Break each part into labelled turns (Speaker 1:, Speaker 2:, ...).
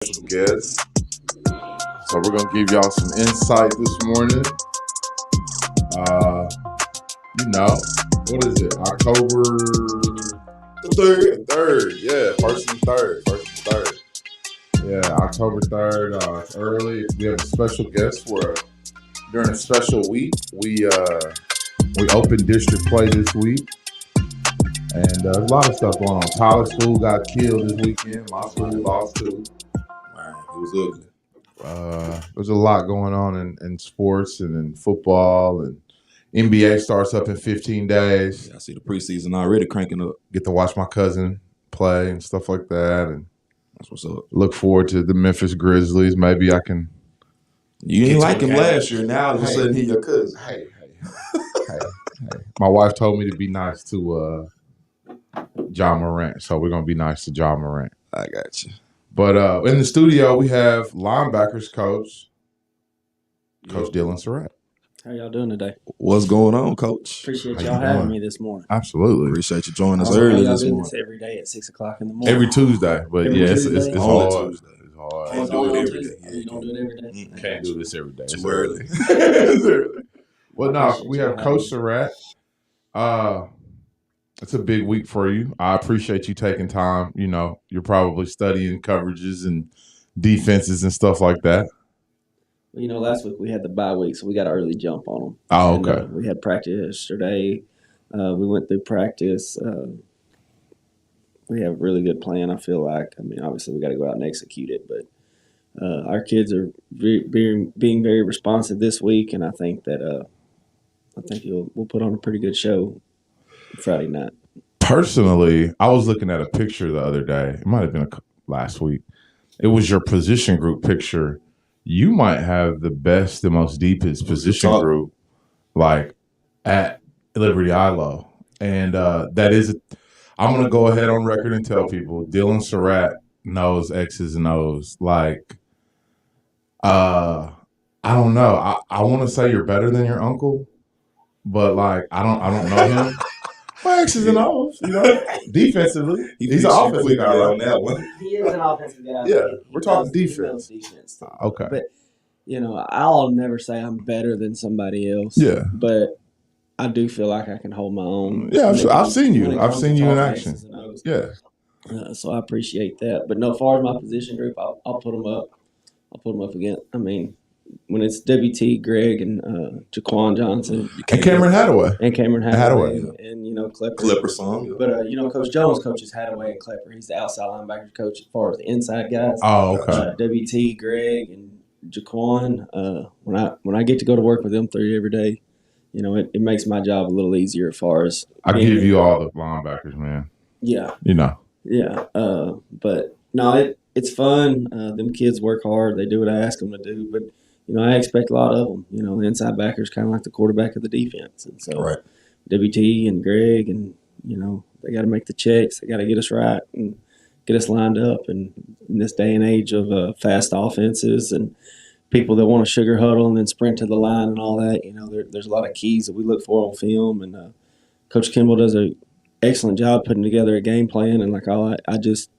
Speaker 1: special guest. So we're gonna give y'all some insight this morning. Uh, what is it? October the third. Yeah, first and third. Yeah, October 3rd. It's early. We have a special guest during a special week. We opened district play this week. And there's a lot of stuff going on. College school got killed this weekend. My school lost too.
Speaker 2: Man, it was ugly.
Speaker 1: There's a lot going on in sports and in football, and NBA starts up in 15 days.
Speaker 2: Yeah, I see the preseason already cranking up.
Speaker 1: Get to watch my cousin play and stuff like that, and
Speaker 2: that's what's up.
Speaker 1: Look forward to the Memphis Grizzlies. Maybe I can.
Speaker 2: You ain't like him last year. Now all of a sudden he's your cousin.
Speaker 1: Hey. My wife told me to be nice to John Morant, so we're gonna be nice to John Morant.
Speaker 2: I got you.
Speaker 1: But in the studio we have linebackers coach Dillon Surratt.
Speaker 3: How y'all doing today?
Speaker 2: What's going on, Coach?
Speaker 3: Appreciate y'all having me this morning.
Speaker 1: Absolutely.
Speaker 2: Appreciate you joining us early this morning.
Speaker 3: This every day at 6 o'clock in the morning.
Speaker 1: Every Tuesday, but it's hard.
Speaker 2: Tuesday.
Speaker 1: It's hard.
Speaker 2: Can't do it every day.
Speaker 3: You don't do it every day?
Speaker 1: Can't do this every day.
Speaker 2: Too early.
Speaker 1: It's early. Well, no, we have Coach Surratt. It's a big week for you. I appreciate you taking time. You know, you're probably studying coverages and defenses and stuff like that.
Speaker 3: Well, last week we had the bye week, so we got an early jump on them.
Speaker 1: Oh, okay.
Speaker 3: We had practice yesterday. We went through practice. We have a really good plan, I feel like. I mean, obviously we got to go out and execute it, but our kids are being very responsive this week, and I think that we'll put on a pretty good show Friday night.
Speaker 1: Personally, I was looking at a picture the other day. It might have been last week. It was your position group picture. You might have the best and most deepest position group, like at Liberty ILO, and that is. I'm gonna go ahead on record and tell people Dillon Surratt knows X's and O's. Like, I don't know. I want to say you're better than your uncle, but like I don't know him. Well, X's and O's, defensively. He's an offensive guy
Speaker 2: on that one.
Speaker 3: He is an offensive guy.
Speaker 1: Yeah, we're talking defense.
Speaker 3: Okay. But, I'll never say I'm better than somebody else.
Speaker 1: Yeah.
Speaker 3: But I do feel like I can hold my own.
Speaker 1: Yeah, I've seen you. I've seen you in action. Yeah.
Speaker 3: So I appreciate that. But no, as far as my position group, I'll put them up. I'll put them up again. I mean, when it's WT, Greg, and Jaquan Johnson.
Speaker 1: And Cameron Hadaway.
Speaker 3: And
Speaker 2: Klepper song.
Speaker 3: But, Coach Jones coaches Hadaway and Klepper. He's the outside linebacker coach as far as the inside guys.
Speaker 1: Oh, okay.
Speaker 3: WT, Greg, and Jaquan. When I get to go to work with them three every day, it makes my job a little easier as far as.
Speaker 1: I give you all the linebackers, man.
Speaker 3: Yeah.
Speaker 1: Yeah.
Speaker 3: But no, it's fun. Them kids work hard. They do what I ask them to do. But, I expect a lot of them. The inside backer is kind of like the quarterback of the defense. And so
Speaker 2: right.
Speaker 3: WT and Greg and, they got to make the checks. They got to get us right and get us lined up. And in this day and age of fast offenses and people that want to sugar huddle and then sprint to the line and all that, there's a lot of keys that we look for on film. And Coach Kimball does an excellent job putting together a game plan. And I just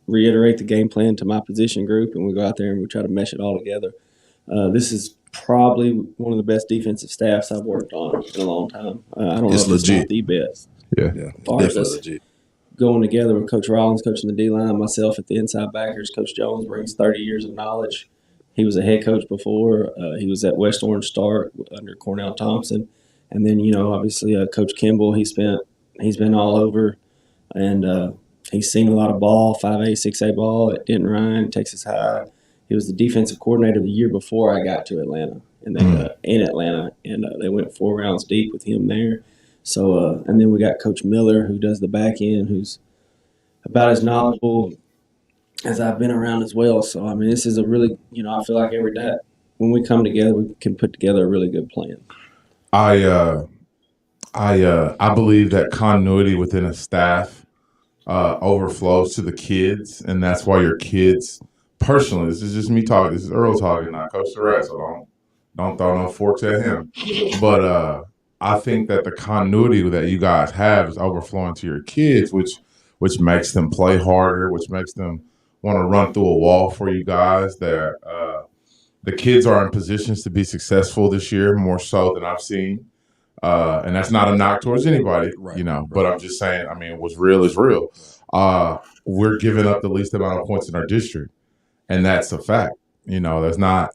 Speaker 3: reiterate the game plan to my position group, and we go out there and we try to mesh it all together. This is probably one of the best defensive staffs I've worked on in a long time. I don't know if it's not the best.
Speaker 1: Yeah,
Speaker 2: definitely legit.
Speaker 3: Going together with Coach Rollins coaching the D-line, myself at the inside backers. Coach Jones brings 30 years of knowledge. He was a head coach before. He was at West Orange Star under Cornell Thompson. And then, obviously Coach Kimball, he's been all over. And he's seen a lot of ball, 5A, 6A ball at Denton Ryan, Texas High. He was the defensive coordinator the year before I got to Atlanta. And they went 4 rounds deep with him there. So, and then we got Coach Miller, who does the back end, who's about as knowledgeable as I've been around as well. So, I mean, this is a really, I feel like every day when we come together, we can put together a really good plan.
Speaker 1: I believe that continuity within a staff overflows to the kids, and that's why your kids, personally, this is just me talking, this is Earl talking, not Coach Surratt, so don't throw no forks at him. But I think that the continuity that you guys have is overflowing to your kids, which makes them play harder, which makes them want to run through a wall for you guys that the kids are in positions to be successful this year, more so than I've seen. And that's not a knock towards anybody, but I'm just saying, I mean, what's real is real. We're giving up the least amount of points in our district, and that's a fact. That's not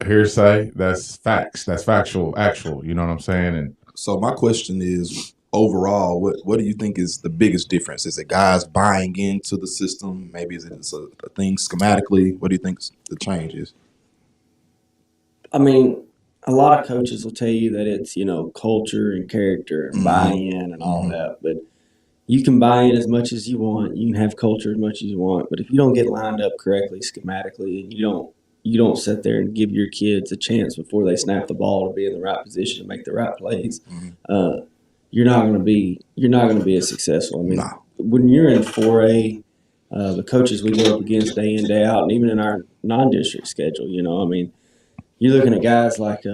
Speaker 1: hearsay. That's facts. That's actual. You know what I'm saying? And
Speaker 2: so my question is, overall, what do you think is the biggest difference? Is it guys buying into the system? Maybe is it a thing schematically? What do you think the change is?
Speaker 3: I mean, a lot of coaches will tell you that it's, culture and character and buy-in and all that. But you can buy in as much as you want. You can have culture as much as you want. But if you don't get lined up correctly schematically, and you don't sit there and give your kids a chance before they snap the ball to be in the right position to make the right plays, you're not going to be as successful. I mean, when you're in 4A, the coaches we go up against day in, day out, and even in our non-district schedule, you're looking at guys like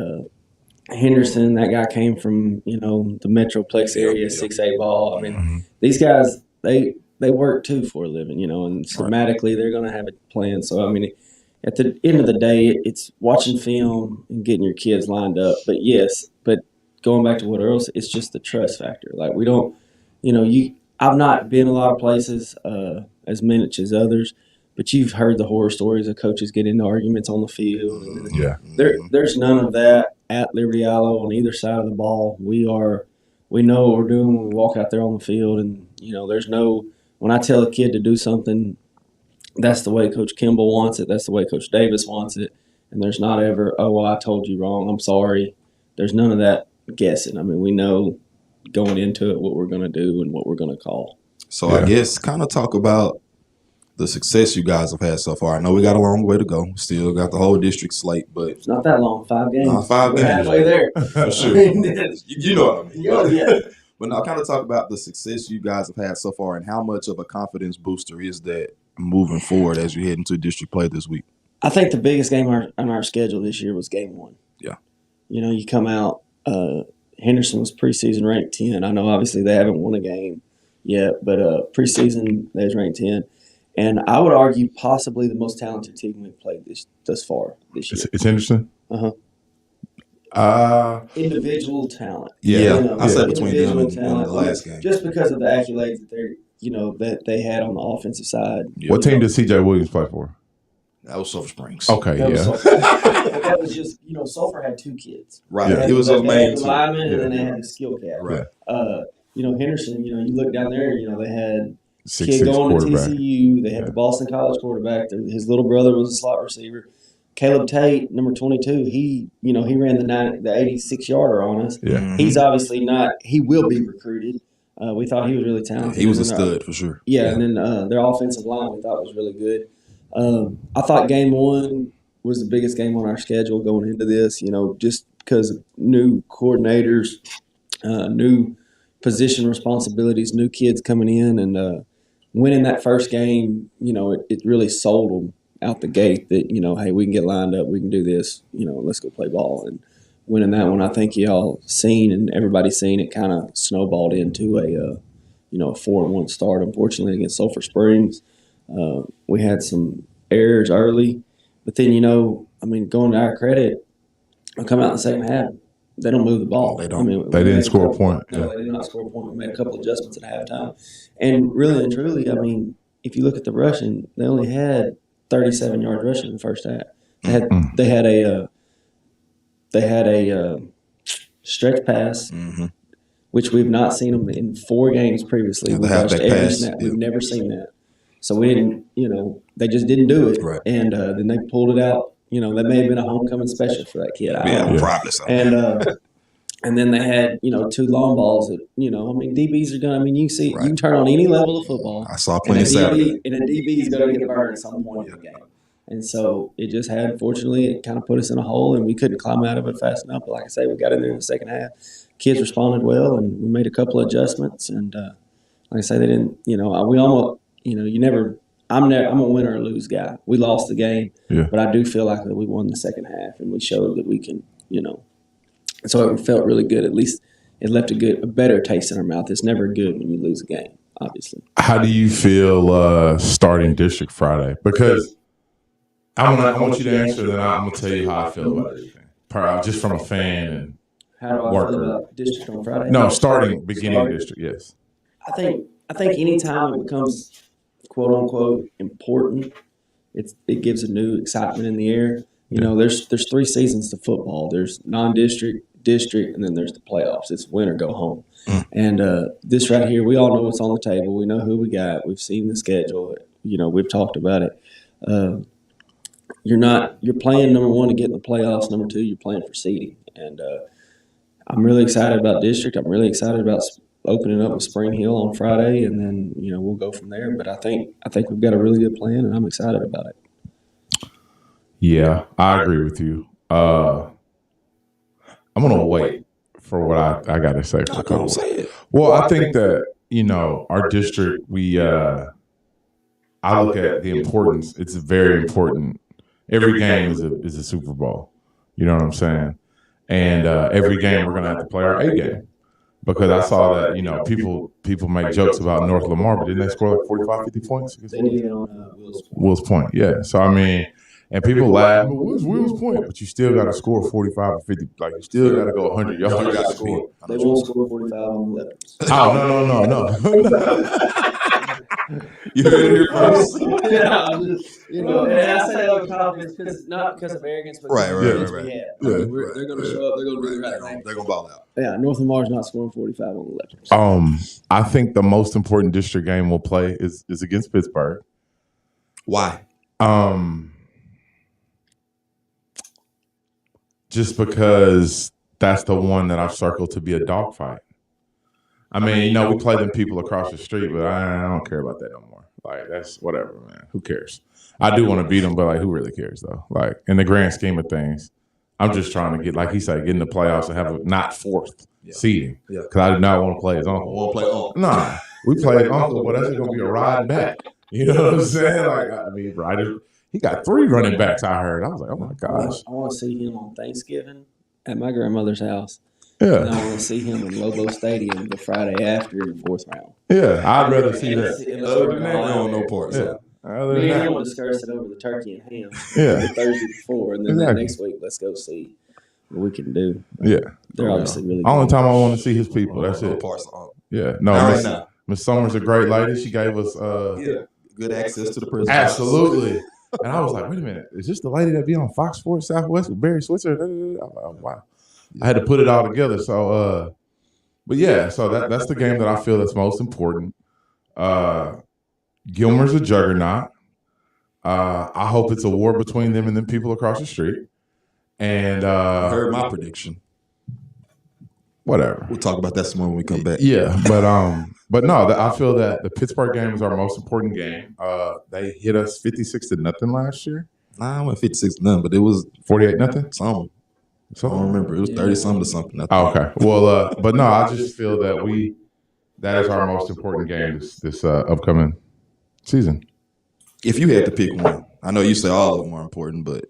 Speaker 3: Henderson. That guy came from, the Metroplex area, 6A ball. I mean, these guys, they work too for a living, and schematically they're going to have a plan. So, I mean, at the end of the day, it's watching film and getting your kids lined up. But going back to what Earl said, it's just the trust factor. Like, we don't, I've not been a lot of places as much as others, but you've heard the horror stories of coaches get into arguments on the field. There's none of that at Liberty Aloe on either side of the ball. We know what we're doing when we walk out there on the field, and there's no. When I tell a kid to do something, that's the way Coach Kimball wants it. That's the way Coach Davis wants it, and there's not ever, I told you wrong. I'm sorry. There's none of that guessing. I mean, we know going into it what we're going to do and what we're going to call.
Speaker 2: So I guess kind of talk about the success you guys have had so far. I know we got a long way to go. Still got the whole district slate, but
Speaker 3: it's not that long. 5 games.
Speaker 2: 5 games.
Speaker 3: We're halfway there.
Speaker 2: For sure. You know what I mean.
Speaker 3: Oh, yeah.
Speaker 2: But now kind of talk about the success you guys have had so far and how much of a confidence booster is that moving forward as you head into district play this week?
Speaker 3: I think the biggest game on our schedule this year was game 1.
Speaker 2: Yeah.
Speaker 3: You come out, Henderson was preseason ranked 10. I know obviously they haven't won a game yet, but preseason they was ranked 10. And I would argue possibly the most talented team we've played thus far this year.
Speaker 1: It's Henderson?
Speaker 3: Individual talent.
Speaker 2: Yeah. I said between them and the last game.
Speaker 3: Just because of the accolades that they had on the offensive side.
Speaker 1: Yeah. What team did C.J. Williams play for?
Speaker 2: That was Sulphur Springs.
Speaker 1: Okay,
Speaker 3: that was just, Sulphur had 2 kids.
Speaker 2: Right. It was a main
Speaker 3: team. And then they had the skill cat.
Speaker 2: Right.
Speaker 3: Henderson, you look down there, they had
Speaker 1: Kid
Speaker 3: going to TCU. They had the Boston College quarterback. His little brother was a slot receiver. Caleb Tate, number 22, he ran the 86-yarder on us.
Speaker 1: Yeah.
Speaker 3: He's obviously not – he will be recruited. We thought he was really talented.
Speaker 2: He was a stud for sure.
Speaker 3: Yeah, and then their offensive line we thought was really good. I thought game 1 was the biggest game on our schedule going into this, just because of new coordinators, new position responsibilities, new kids coming in, and winning that first game, it really sold them out the gate that, hey, we can get lined up, we can do this, let's go play ball. And winning that one, I think y'all seen and everybody's seen it kind of snowballed into a 4-1 start, unfortunately, against Sulphur Springs. We had some errors early, but then, going to our credit, I come out in the second half, they don't move the ball.
Speaker 2: They don't.
Speaker 1: They didn't score a point.
Speaker 3: No, they did not score a point. We made a couple adjustments at halftime. And really and truly, if you look at the rushing, they only had 37 yards rushing in the first half. They had a stretch pass, which we've not seen them in 4 games previously.
Speaker 2: We rushed every snap.
Speaker 3: We've never seen that. So we didn't, they just didn't do it.
Speaker 2: Right.
Speaker 3: And then they pulled it out. That may have been a homecoming special for that kid.
Speaker 2: Probably so.
Speaker 3: And then they had, 2 long balls that, DBs are going to, you can turn on any level of football.
Speaker 2: I saw plenty Saturday.
Speaker 3: And a DB is going to get burned at some point in the game. And so it just had, unfortunately, it kind of put us in a hole, and we couldn't climb out of it fast enough. But like I say, we got in there in the second half. Kids responded well, and we made a couple of adjustments. And like I say, they didn't, we almost, I'm a win or lose guy. We lost the game, but I do feel like that we won the second half, and we showed that we can, So it felt really good. At least it left a better taste in our mouth. It's never good when you lose a game. obviously.
Speaker 1: How do you feel starting district Friday? Because I want you to answer, then I'm gonna tell you how I feel about everything. Just from a fan and
Speaker 3: how do I feel about district on Friday?
Speaker 1: No, beginning district. Yes.
Speaker 3: I think anytime it becomes quote unquote important, it gives a new excitement in the air. You know, there's 3 seasons to football. There's non-district, district, and then there's the playoffs. It's win or go home. And this right here, we all know what's on the table. We know who we got. We've seen the schedule. You know, we've talked about it. You're playing number 1 to get in the playoffs. Number 2, you're playing for seeding. And I'm really excited about district. I'm really excited about opening up with Spring Hill on Friday, and then we'll go from there. But I think we've got a really good plan, and I'm excited about it.
Speaker 1: Yeah, I agree with you. I'm gonna wait for what I got to say for Cole. Well, I think that our district, I look at the importance. It's very important. Every game is a Super Bowl. You know what I'm saying? And every game we're gonna have to play our A game. Because I saw that, people make jokes about North Lamar, but didn't they score like 45, 50 points?
Speaker 3: They did on
Speaker 1: Will's Point, yeah. So, I mean, and people laugh, where's Will's Point? But you still got to score 45 or 50. Like, you still got to go 100 yards.
Speaker 3: They won't score 45 on the Leopards.
Speaker 1: Oh, no. You heard it here first.
Speaker 3: And I say that with confidence not because of arrogance, but
Speaker 2: right.
Speaker 3: They're going to show up. They're going to do the right thing.
Speaker 2: They're going to ball out.
Speaker 3: Yeah, North Lamar's not scoring 45 on the Leopards.
Speaker 1: I think the most important district game we'll play is against Pittsburgh.
Speaker 2: Why?
Speaker 1: Just because that's the one that I've circled to be a dogfight. I mean, we play them people across the street, but I don't care about that no more. Like, that's whatever, man. Who cares? I do want to beat them, but, like, who really cares, though? Like, in the grand scheme of things, I'm just trying to get, like he said, get in the playoffs and have a not 4th seeding. Because I do not want to play his uncle. Nah, we play his uncle, but that's going to be a ride back. You know what I'm saying? Like, I mean, he got 3 running backs, I heard. I was like, oh, my gosh.
Speaker 3: I want to see him on Thanksgiving at my grandmother's house.
Speaker 1: Yeah.
Speaker 3: And I want to see him in Lobo Stadium the Friday after the 4th round.
Speaker 1: Yeah, I'd rather see that.
Speaker 2: Other than that, I don't know parts.
Speaker 1: Yeah.
Speaker 3: Me and him will discuss it over the turkey and ham
Speaker 1: the
Speaker 3: Thursday before, and then that next week, let's go see what we can do.
Speaker 1: Yeah.
Speaker 3: They're obviously really good.
Speaker 1: Only time I want to see his people, that's it. Yeah. No, Miss Summers a great lady. She gave us
Speaker 2: good access to the prison.
Speaker 1: Absolutely. And I was like, wait a minute, is this the lady that be on Fox Sports Southwest with Barry Switzer? I'm like, oh, wow. I had to put it all together. So, but yeah, so that's the game that I feel that's most important. Gilmer's a juggernaut. I hope it's a war between them and them people across the street. And
Speaker 2: I heard my prediction.
Speaker 1: Whatever.
Speaker 2: We'll talk about that some more when we come back.
Speaker 1: Yeah, but no, I feel that the Pittsburgh game is our most important game. They hit us 56-0 last year.
Speaker 2: Nah, I went 56-0, but it was
Speaker 1: 48-0.
Speaker 2: Something. I don't remember. It was 30-something to something.
Speaker 1: Oh, okay. Well, but no, I just feel that that is our most important game this upcoming season.
Speaker 2: If you had to pick one, I know you say all of them are important, but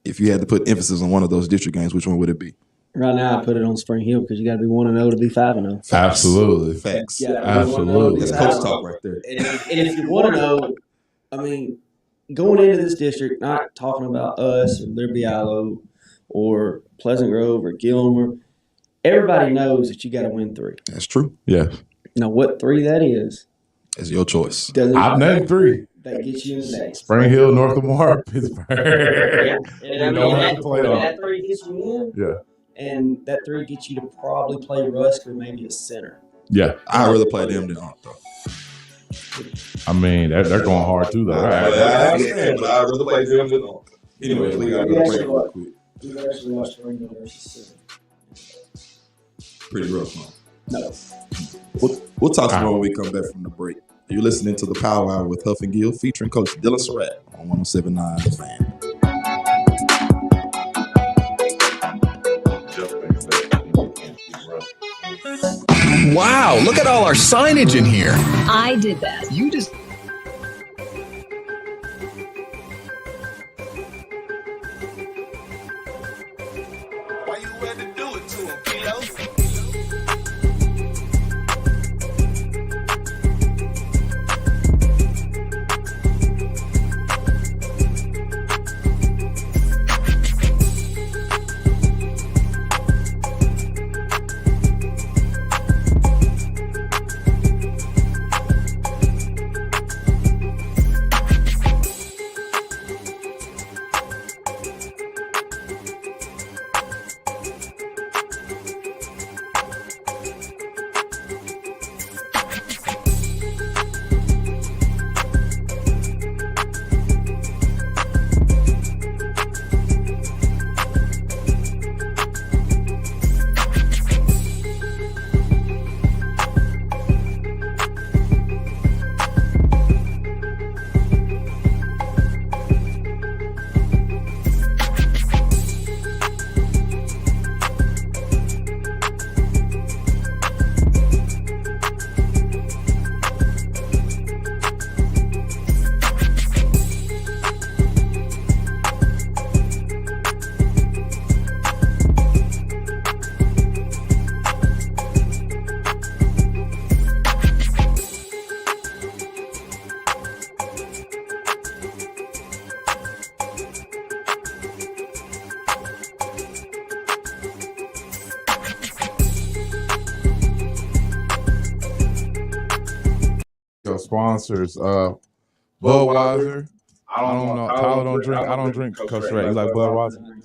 Speaker 2: if you had to put emphasis on one of those district games, which one would it be?
Speaker 3: Right now, I put it on Spring Hill because you got to be 1-0 to be 5-0.
Speaker 1: Absolutely.
Speaker 2: Facts.
Speaker 1: Absolutely.
Speaker 2: That's coach talk right there.
Speaker 3: And if you want to know, I mean, going into this district, not talking about us or their Bialo or Pleasant Grove or Gilmer, everybody knows that you got to win 3.
Speaker 2: That's true.
Speaker 1: Yeah.
Speaker 3: Now, what 3 that is
Speaker 2: your choice.
Speaker 1: I've named 3.
Speaker 3: That gets you in the next.
Speaker 1: Spring Hill, North Lamar, Pittsburgh.
Speaker 3: Yeah. And that 3 gets you in.
Speaker 1: Yeah.
Speaker 3: And that 3 gets you to probably play Rusk or maybe a center.
Speaker 1: Yeah.
Speaker 2: I'd rather play them than Houff, though.
Speaker 1: I mean, they're going hard, too, though.
Speaker 2: I understand, but I'd rather play them than Houff. Anyway, we got to play real quick.
Speaker 3: We've actually watched Spring Hill versus center.
Speaker 2: Pretty rough, huh?
Speaker 3: No.
Speaker 2: We'll talk some more when we come back from the break. You're listening to the Power Hour with Houff and Gill, featuring Coach Dillon Surratt on 107.9 The Fan.
Speaker 4: Wow, look at all our signage in here.
Speaker 5: I did that.
Speaker 4: You just...
Speaker 6: Why you had to do it to him, Kilo?
Speaker 1: sponsors. Budweiser. I don't know. Tyler don't drink. I don't drink. Coach Surratt, you like Budweiser?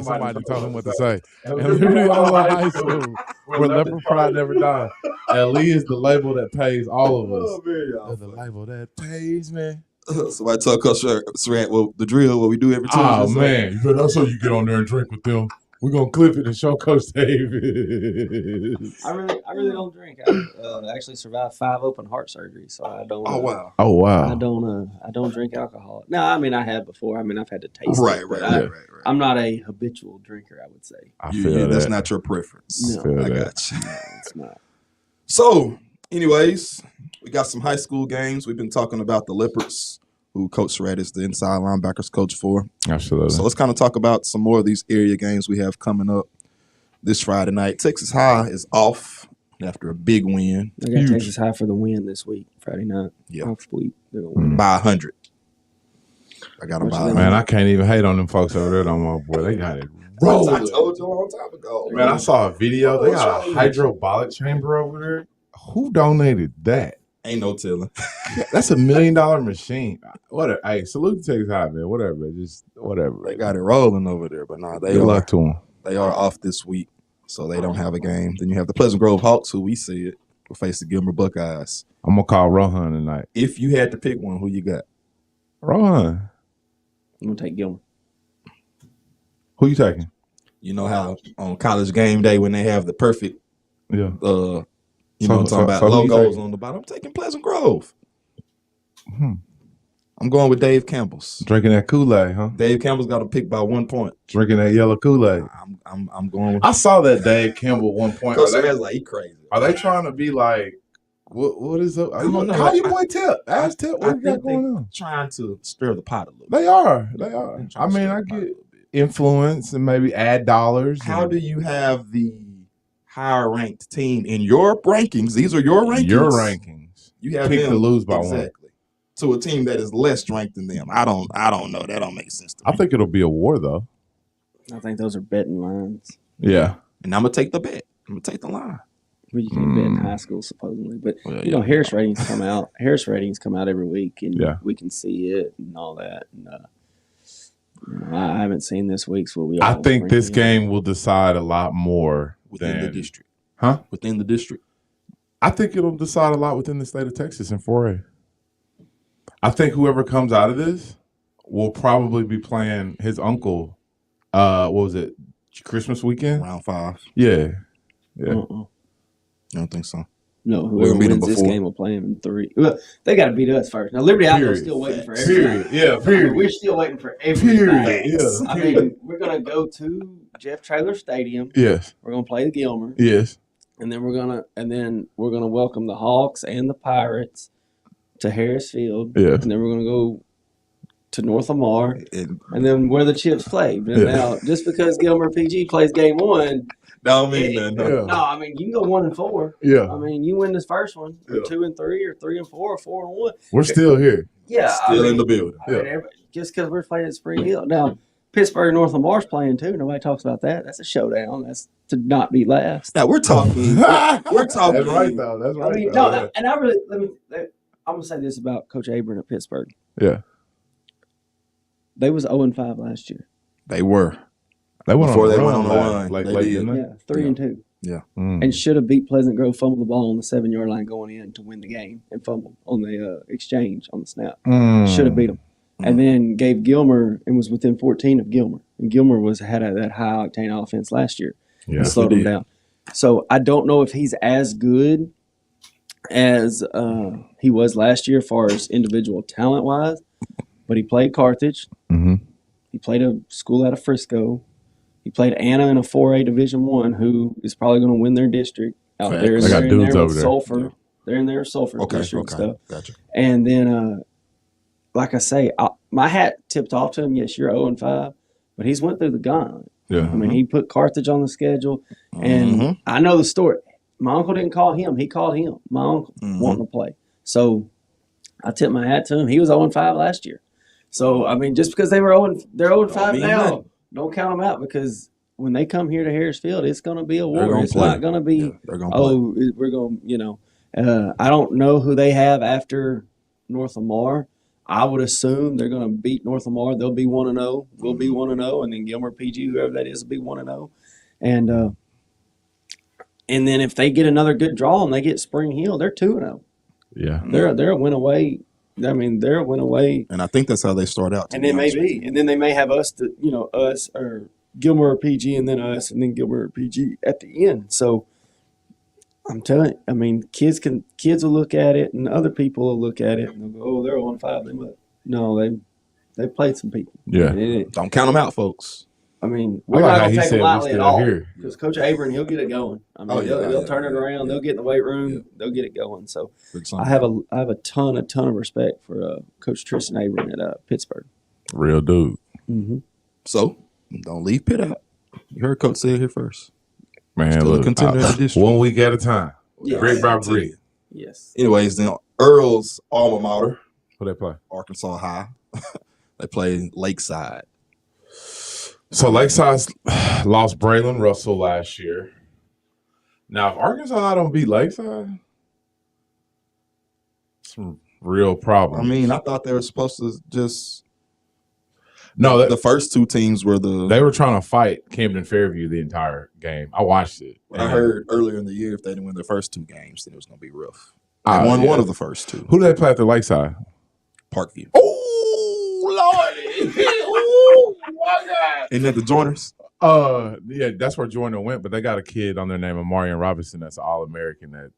Speaker 1: Somebody told him what to say. And literally all of high school, where leopard pride never died. LE is the label that pays all of us. The label that pays, man.
Speaker 2: Somebody told Coach Surratt, well, the drill, what we do every Tuesday.
Speaker 1: Oh, man. That's how you get on there and drink with them. We're going to clip it and show Coach David.
Speaker 3: I really don't drink. I actually survived 5 open heart surgeries, so I don't.
Speaker 2: Oh, wow.
Speaker 1: Oh, wow.
Speaker 3: I don't drink alcohol. No, I mean I have before. I mean I've had to taste it.
Speaker 2: Right.
Speaker 3: I'm not a habitual drinker, I would say.
Speaker 1: I feel
Speaker 2: that's
Speaker 1: that.
Speaker 2: not your preference.
Speaker 3: No.
Speaker 2: I got you.
Speaker 3: No, it's not.
Speaker 2: So, anyways, we got some high school games. We've been talking about the Leopards, who Coach Surratt is the inside linebackers coach for.
Speaker 1: Absolutely.
Speaker 2: So let's kind of talk about some more of these area games we have coming up this Friday night. Texas High is off after a big win.
Speaker 3: I got Texas High for the win this week, Friday night.
Speaker 2: Yeah.
Speaker 3: Off week. They're gonna win.
Speaker 2: By 100. I got them by 100.
Speaker 1: Man, I can't even hate on them folks over there no more, boy. They got it
Speaker 2: I
Speaker 1: rolling.
Speaker 2: told you a long time ago.
Speaker 1: Man, I saw a video. They got a hydraulic chamber over there. Who donated that?
Speaker 2: Ain't no telling.
Speaker 1: That's $1 million machine. Whatever. Hey, salute to Texas High, man. Whatever. Just whatever.
Speaker 2: They got it rolling over there, but nah,
Speaker 1: Good luck to them.
Speaker 2: they are off this week, so they don't have a game. Then you have the Pleasant Grove Hawks, who we said will face the Gilmer Buckeyes.
Speaker 1: I'm going to call Rohan tonight.
Speaker 2: If you had to pick one, who you got?
Speaker 1: Rohan.
Speaker 3: I'm gonna take Gilmer.
Speaker 1: Who you taking?
Speaker 2: You know how on college game day when they have the perfect,
Speaker 1: Yeah.
Speaker 2: you know what I'm talking about,
Speaker 1: who you
Speaker 2: logos
Speaker 1: taking?
Speaker 2: on the bottom. I'm taking Pleasant Grove.
Speaker 1: Hmm.
Speaker 2: I'm going with Dave Campbell's.
Speaker 1: Drinking that Kool-Aid, huh?
Speaker 2: Dave Campbell's got to pick by 1 point.
Speaker 1: Drinking that yellow Kool-Aid.
Speaker 2: I'm going with.
Speaker 1: I saw that Dave Campbell at one point.
Speaker 2: Coach Surratt's like, he crazy.
Speaker 1: Are they trying to be like, what is up?
Speaker 2: I don't know.
Speaker 1: How you boy Tip? Ask Tip what you got
Speaker 2: think
Speaker 1: going on.
Speaker 2: Trying to stir the pot a little bit.
Speaker 1: They are. I mean,
Speaker 2: Trying to stir
Speaker 1: I
Speaker 2: the pot a
Speaker 1: get
Speaker 2: little bit.
Speaker 1: influence and maybe add dollars.
Speaker 2: How do you have the higher ranked team in your rankings? These are your rankings.
Speaker 1: Your rankings.
Speaker 2: You have
Speaker 1: Pick
Speaker 2: them
Speaker 1: to lose by one.
Speaker 2: exactly to a team that is less ranked than them. I don't know. That don't make sense to me.
Speaker 1: I think it'll be a war though.
Speaker 3: I think those are betting lines.
Speaker 1: Yeah.
Speaker 2: And I'm gonna take the bet. I'm gonna take the line.
Speaker 3: Well, you can bet in high school supposedly, but
Speaker 2: Well,
Speaker 3: you know, Harris ratings come out. Harris ratings come out every week, and
Speaker 1: Yeah.
Speaker 3: we can see it and all that. And you know, I haven't seen this week's. What we
Speaker 1: I
Speaker 3: all
Speaker 1: think
Speaker 3: bring
Speaker 1: this
Speaker 3: in.
Speaker 1: game will decide a lot more
Speaker 2: Within
Speaker 1: than
Speaker 2: the district.
Speaker 1: Huh?
Speaker 2: Within the district.
Speaker 1: I think it'll decide a lot within the state of Texas in 4A. I think whoever comes out of this will probably be playing his uncle. What was it? Christmas weekend?
Speaker 2: Round 5.
Speaker 1: Yeah. Yeah.
Speaker 3: Uh-uh.
Speaker 2: I don't think so.
Speaker 3: No,
Speaker 2: We're
Speaker 3: whoever
Speaker 2: gonna beat them
Speaker 3: wins this
Speaker 2: before.
Speaker 3: game will play him in 3. Well, they got to beat us first. Now, Liberty Idol is still waiting for everybody.
Speaker 1: Period. Yeah, period.
Speaker 3: We're still waiting for everybody.
Speaker 1: Period. Yeah.
Speaker 3: I mean, we're going to go to Jeff Traylor Stadium.
Speaker 1: Yes.
Speaker 3: We're going to play the Gilmer.
Speaker 1: Yes.
Speaker 3: And then we're gonna welcome the Hawks and the Pirates to Harris Field.
Speaker 1: Yeah.
Speaker 3: And then we're gonna go to North Lamar,
Speaker 2: And
Speaker 3: and then where the chips play. But
Speaker 1: Yeah.
Speaker 3: now, just because Gilmer PG plays game 1,
Speaker 2: don't mean nothing.
Speaker 1: Yeah.
Speaker 3: no, I mean you can go 1-4.
Speaker 1: Yeah.
Speaker 3: I mean you win this first one, or
Speaker 1: Yeah.
Speaker 3: 2-3, or 3-4, or 4-1.
Speaker 1: We're still here.
Speaker 3: Yeah,
Speaker 2: Still in the building.
Speaker 3: I mean, just because we're playing at Spring Hill now. Pittsburgh North Lamar's playing too. Nobody talks about that. That's a showdown. That's to not be last.
Speaker 2: Now we're talking. We're talking.
Speaker 1: That's right, though. That's right.
Speaker 3: I mean,
Speaker 1: though.
Speaker 3: no, and I really I'm gonna say this about Coach Abram at Pittsburgh.
Speaker 1: Yeah.
Speaker 3: They was 0-5 last year.
Speaker 2: They were.
Speaker 1: They went
Speaker 2: Before
Speaker 1: on
Speaker 2: they
Speaker 1: a
Speaker 2: went
Speaker 1: run
Speaker 2: on a
Speaker 1: last-
Speaker 2: run,
Speaker 1: Like
Speaker 2: they
Speaker 1: late,
Speaker 2: did.
Speaker 1: didn't they?
Speaker 3: Yeah, 3-2,
Speaker 1: Mm.
Speaker 3: and should have beat Pleasant Grove. Fumbled the ball on the 7-yard line going in to win the game, and fumbled on the exchange on the snap.
Speaker 1: Mm.
Speaker 3: Should have beat them, and then gave Gilmer and was within 14 of Gilmer. And Gilmer had that high octane offense last year.
Speaker 1: Yeah.
Speaker 3: And slowed
Speaker 2: they
Speaker 3: him
Speaker 2: did.
Speaker 3: down. So I don't know if he's as good as he was last year, as far as individual talent wise. But he played Carthage.
Speaker 1: Mm-hmm.
Speaker 3: He played a school out of Frisco. He played Anna in a 4A Division I, who is probably going to win their district out
Speaker 2: Facts.
Speaker 3: there. And
Speaker 1: They got
Speaker 3: they're in
Speaker 1: dudes
Speaker 3: there
Speaker 1: over
Speaker 3: with
Speaker 1: there.
Speaker 3: Sulphur.
Speaker 2: Yeah.
Speaker 3: They're in their Sulphur district stuff.
Speaker 2: Gotcha.
Speaker 3: And then, like I say, my hat tipped off to him. Yes, you're 0-5, but he's went through the gauntlet.
Speaker 1: Yeah.
Speaker 3: I mean, he put Carthage on the schedule, and I know the story. My uncle didn't call him; he called him. My uncle wanting to play, so I tipped my hat to him. He was 0-5 last year, so I mean, just because they're 0-5
Speaker 2: mean
Speaker 3: now,
Speaker 2: nothing.
Speaker 3: don't count them out, because when they come here to Harris Field, it's going to be a
Speaker 2: They're
Speaker 3: war.
Speaker 2: gonna
Speaker 3: It's
Speaker 2: play.
Speaker 3: not going to be
Speaker 2: Yeah, they're gonna play.
Speaker 3: we're going to I don't know who they have after North Lamar. I would assume they're going to beat North Lamar. They'll be 1-0. We'll be 1-0, and then Gilmer, PG, whoever that is, will be 1-0. And then if they get another good draw and they get Spring Hill, they're 2-0.
Speaker 1: Yeah.
Speaker 3: They're a win away. I mean, they're a win away.
Speaker 2: And I think that's how they start out.
Speaker 3: And then maybe, and then they may have us, us or Gilmer or PG, and then us, and then Gilmer or PG at the end. So I'm telling you, I mean, kids will look at it, and other people will look at it, and they'll go, "Oh, they're 1-5." They must. No, they played some people.
Speaker 1: Yeah.
Speaker 2: Don't count them out, folks.
Speaker 3: I mean, we're not going to take them lightly at all.
Speaker 1: Here.
Speaker 3: Because Coach Abram, he'll get it going. I mean, they'll turn it around. They'll get in the weight room.
Speaker 2: Yeah.
Speaker 3: They'll get it going. So I have a ton of respect for Coach Tristan Abram at Pittsburgh.
Speaker 1: Real dude.
Speaker 3: Mm-hmm.
Speaker 2: So don't leave Pitt out. You heard Coach say it here first.
Speaker 1: Man,
Speaker 2: Still
Speaker 1: look,
Speaker 2: a contender in the district.
Speaker 1: 1 week at a time.
Speaker 3: Yes.
Speaker 1: Brick by brick.
Speaker 3: Yes.
Speaker 2: Anyways, then Earl's alma mater,
Speaker 1: Who they play?
Speaker 2: Arkansas High. They play Lakeside.
Speaker 1: So Lakeside lost Braylon Russell last year. Now, if Arkansas don't beat Lakeside, some real problems.
Speaker 2: I mean, I thought they were supposed to just
Speaker 1: no,
Speaker 2: the first two teams were
Speaker 1: they were trying to fight Camden Fairview the entire game. I watched it.
Speaker 2: I heard earlier in the year if they didn't win their first two games, then it was going to be rough. They won one of the first two.
Speaker 1: Who did they play at the Lakeside?
Speaker 2: Parkview.
Speaker 1: Oh, Lordy. Oh, my God.
Speaker 2: Isn't that the Joiners?
Speaker 1: Yeah, that's where Joyner went, but they got a kid on their name of Marion Robinson that's an All-American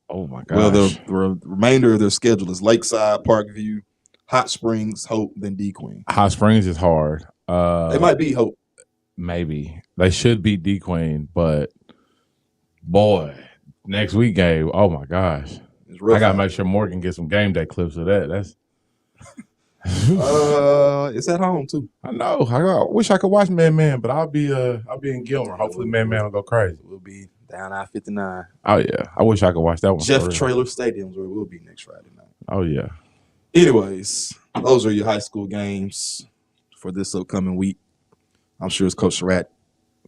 Speaker 1: oh my gosh.
Speaker 2: Well, the remainder of their schedule is Lakeside, Parkview, Hot Springs, Hope, then D Queen.
Speaker 1: Hot Springs is hard.
Speaker 2: They might beat Hope.
Speaker 1: Maybe. They should beat D Queen, but boy, next week game, oh my gosh. I gotta make sure Morgan gets some game day clips of that. That's
Speaker 2: it's at home too.
Speaker 1: I know. I wish I could watch Man, but I'll be in Gilmer. Hopefully Man will go crazy.
Speaker 2: We'll be down I-59.
Speaker 1: Oh yeah. I wish I could watch that one.
Speaker 2: Jeff Trailer Stadium's where we'll be next Friday night.
Speaker 1: Oh yeah.
Speaker 2: Anyways, those are your high school games for this upcoming week. I'm sure it's Coach Surratt.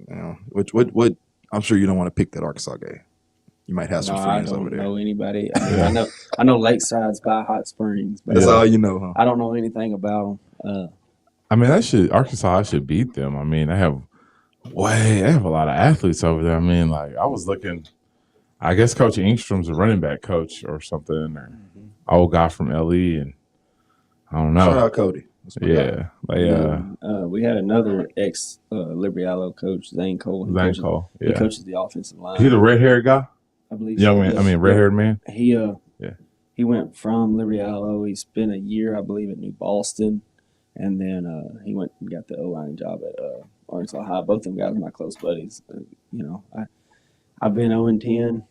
Speaker 2: What I'm sure you don't want to pick that Arkansas game. You might have some friends over there.
Speaker 3: I don't know anybody. I mean, I know Lakeside's by Hot Springs. But
Speaker 2: that's all you know, huh?
Speaker 3: I don't know anything about them.
Speaker 1: I mean, Arkansas should beat them. I mean, they have a lot of athletes over there. I mean, like I was looking, I guess Coach Ingstrom's a running back coach or something, or old guy from LE, and I don't know.
Speaker 2: Shout out Cody.
Speaker 1: Yeah,
Speaker 3: we had another ex Liberty Allo coach, Zane Cole. He coaches the offensive line.
Speaker 1: He the red-haired guy.
Speaker 3: I believe
Speaker 1: red-haired man.
Speaker 3: He went from Liberty Allo. He spent a year, I believe, at New Boston, and then he went and got the O-line job at Arkansas High. Both of them guys are my close buddies. I've been 0-10.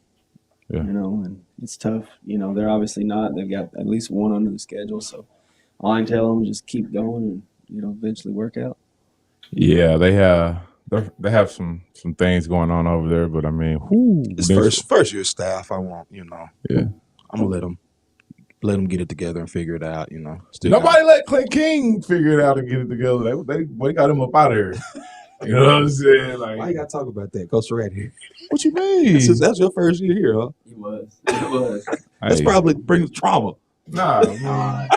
Speaker 1: Yeah.
Speaker 3: And it's tough. They're obviously not. They've got at least one under the schedule, so all I can tell them is just keep going and eventually work out.
Speaker 1: Yeah, they have some things going on over there, but I mean,
Speaker 2: it's first year staff. I want
Speaker 1: Yeah,
Speaker 2: I'm gonna let them get it together and figure it out.
Speaker 1: Nobody let Clint King figure it out and get it together. They got him up out of here. You know what I'm saying? Like,
Speaker 2: why you gotta talk about that? Coach Surratt here.
Speaker 1: What you mean?
Speaker 2: That's your first year here, huh?
Speaker 3: It was.
Speaker 2: That's probably brings trauma.
Speaker 1: Nah.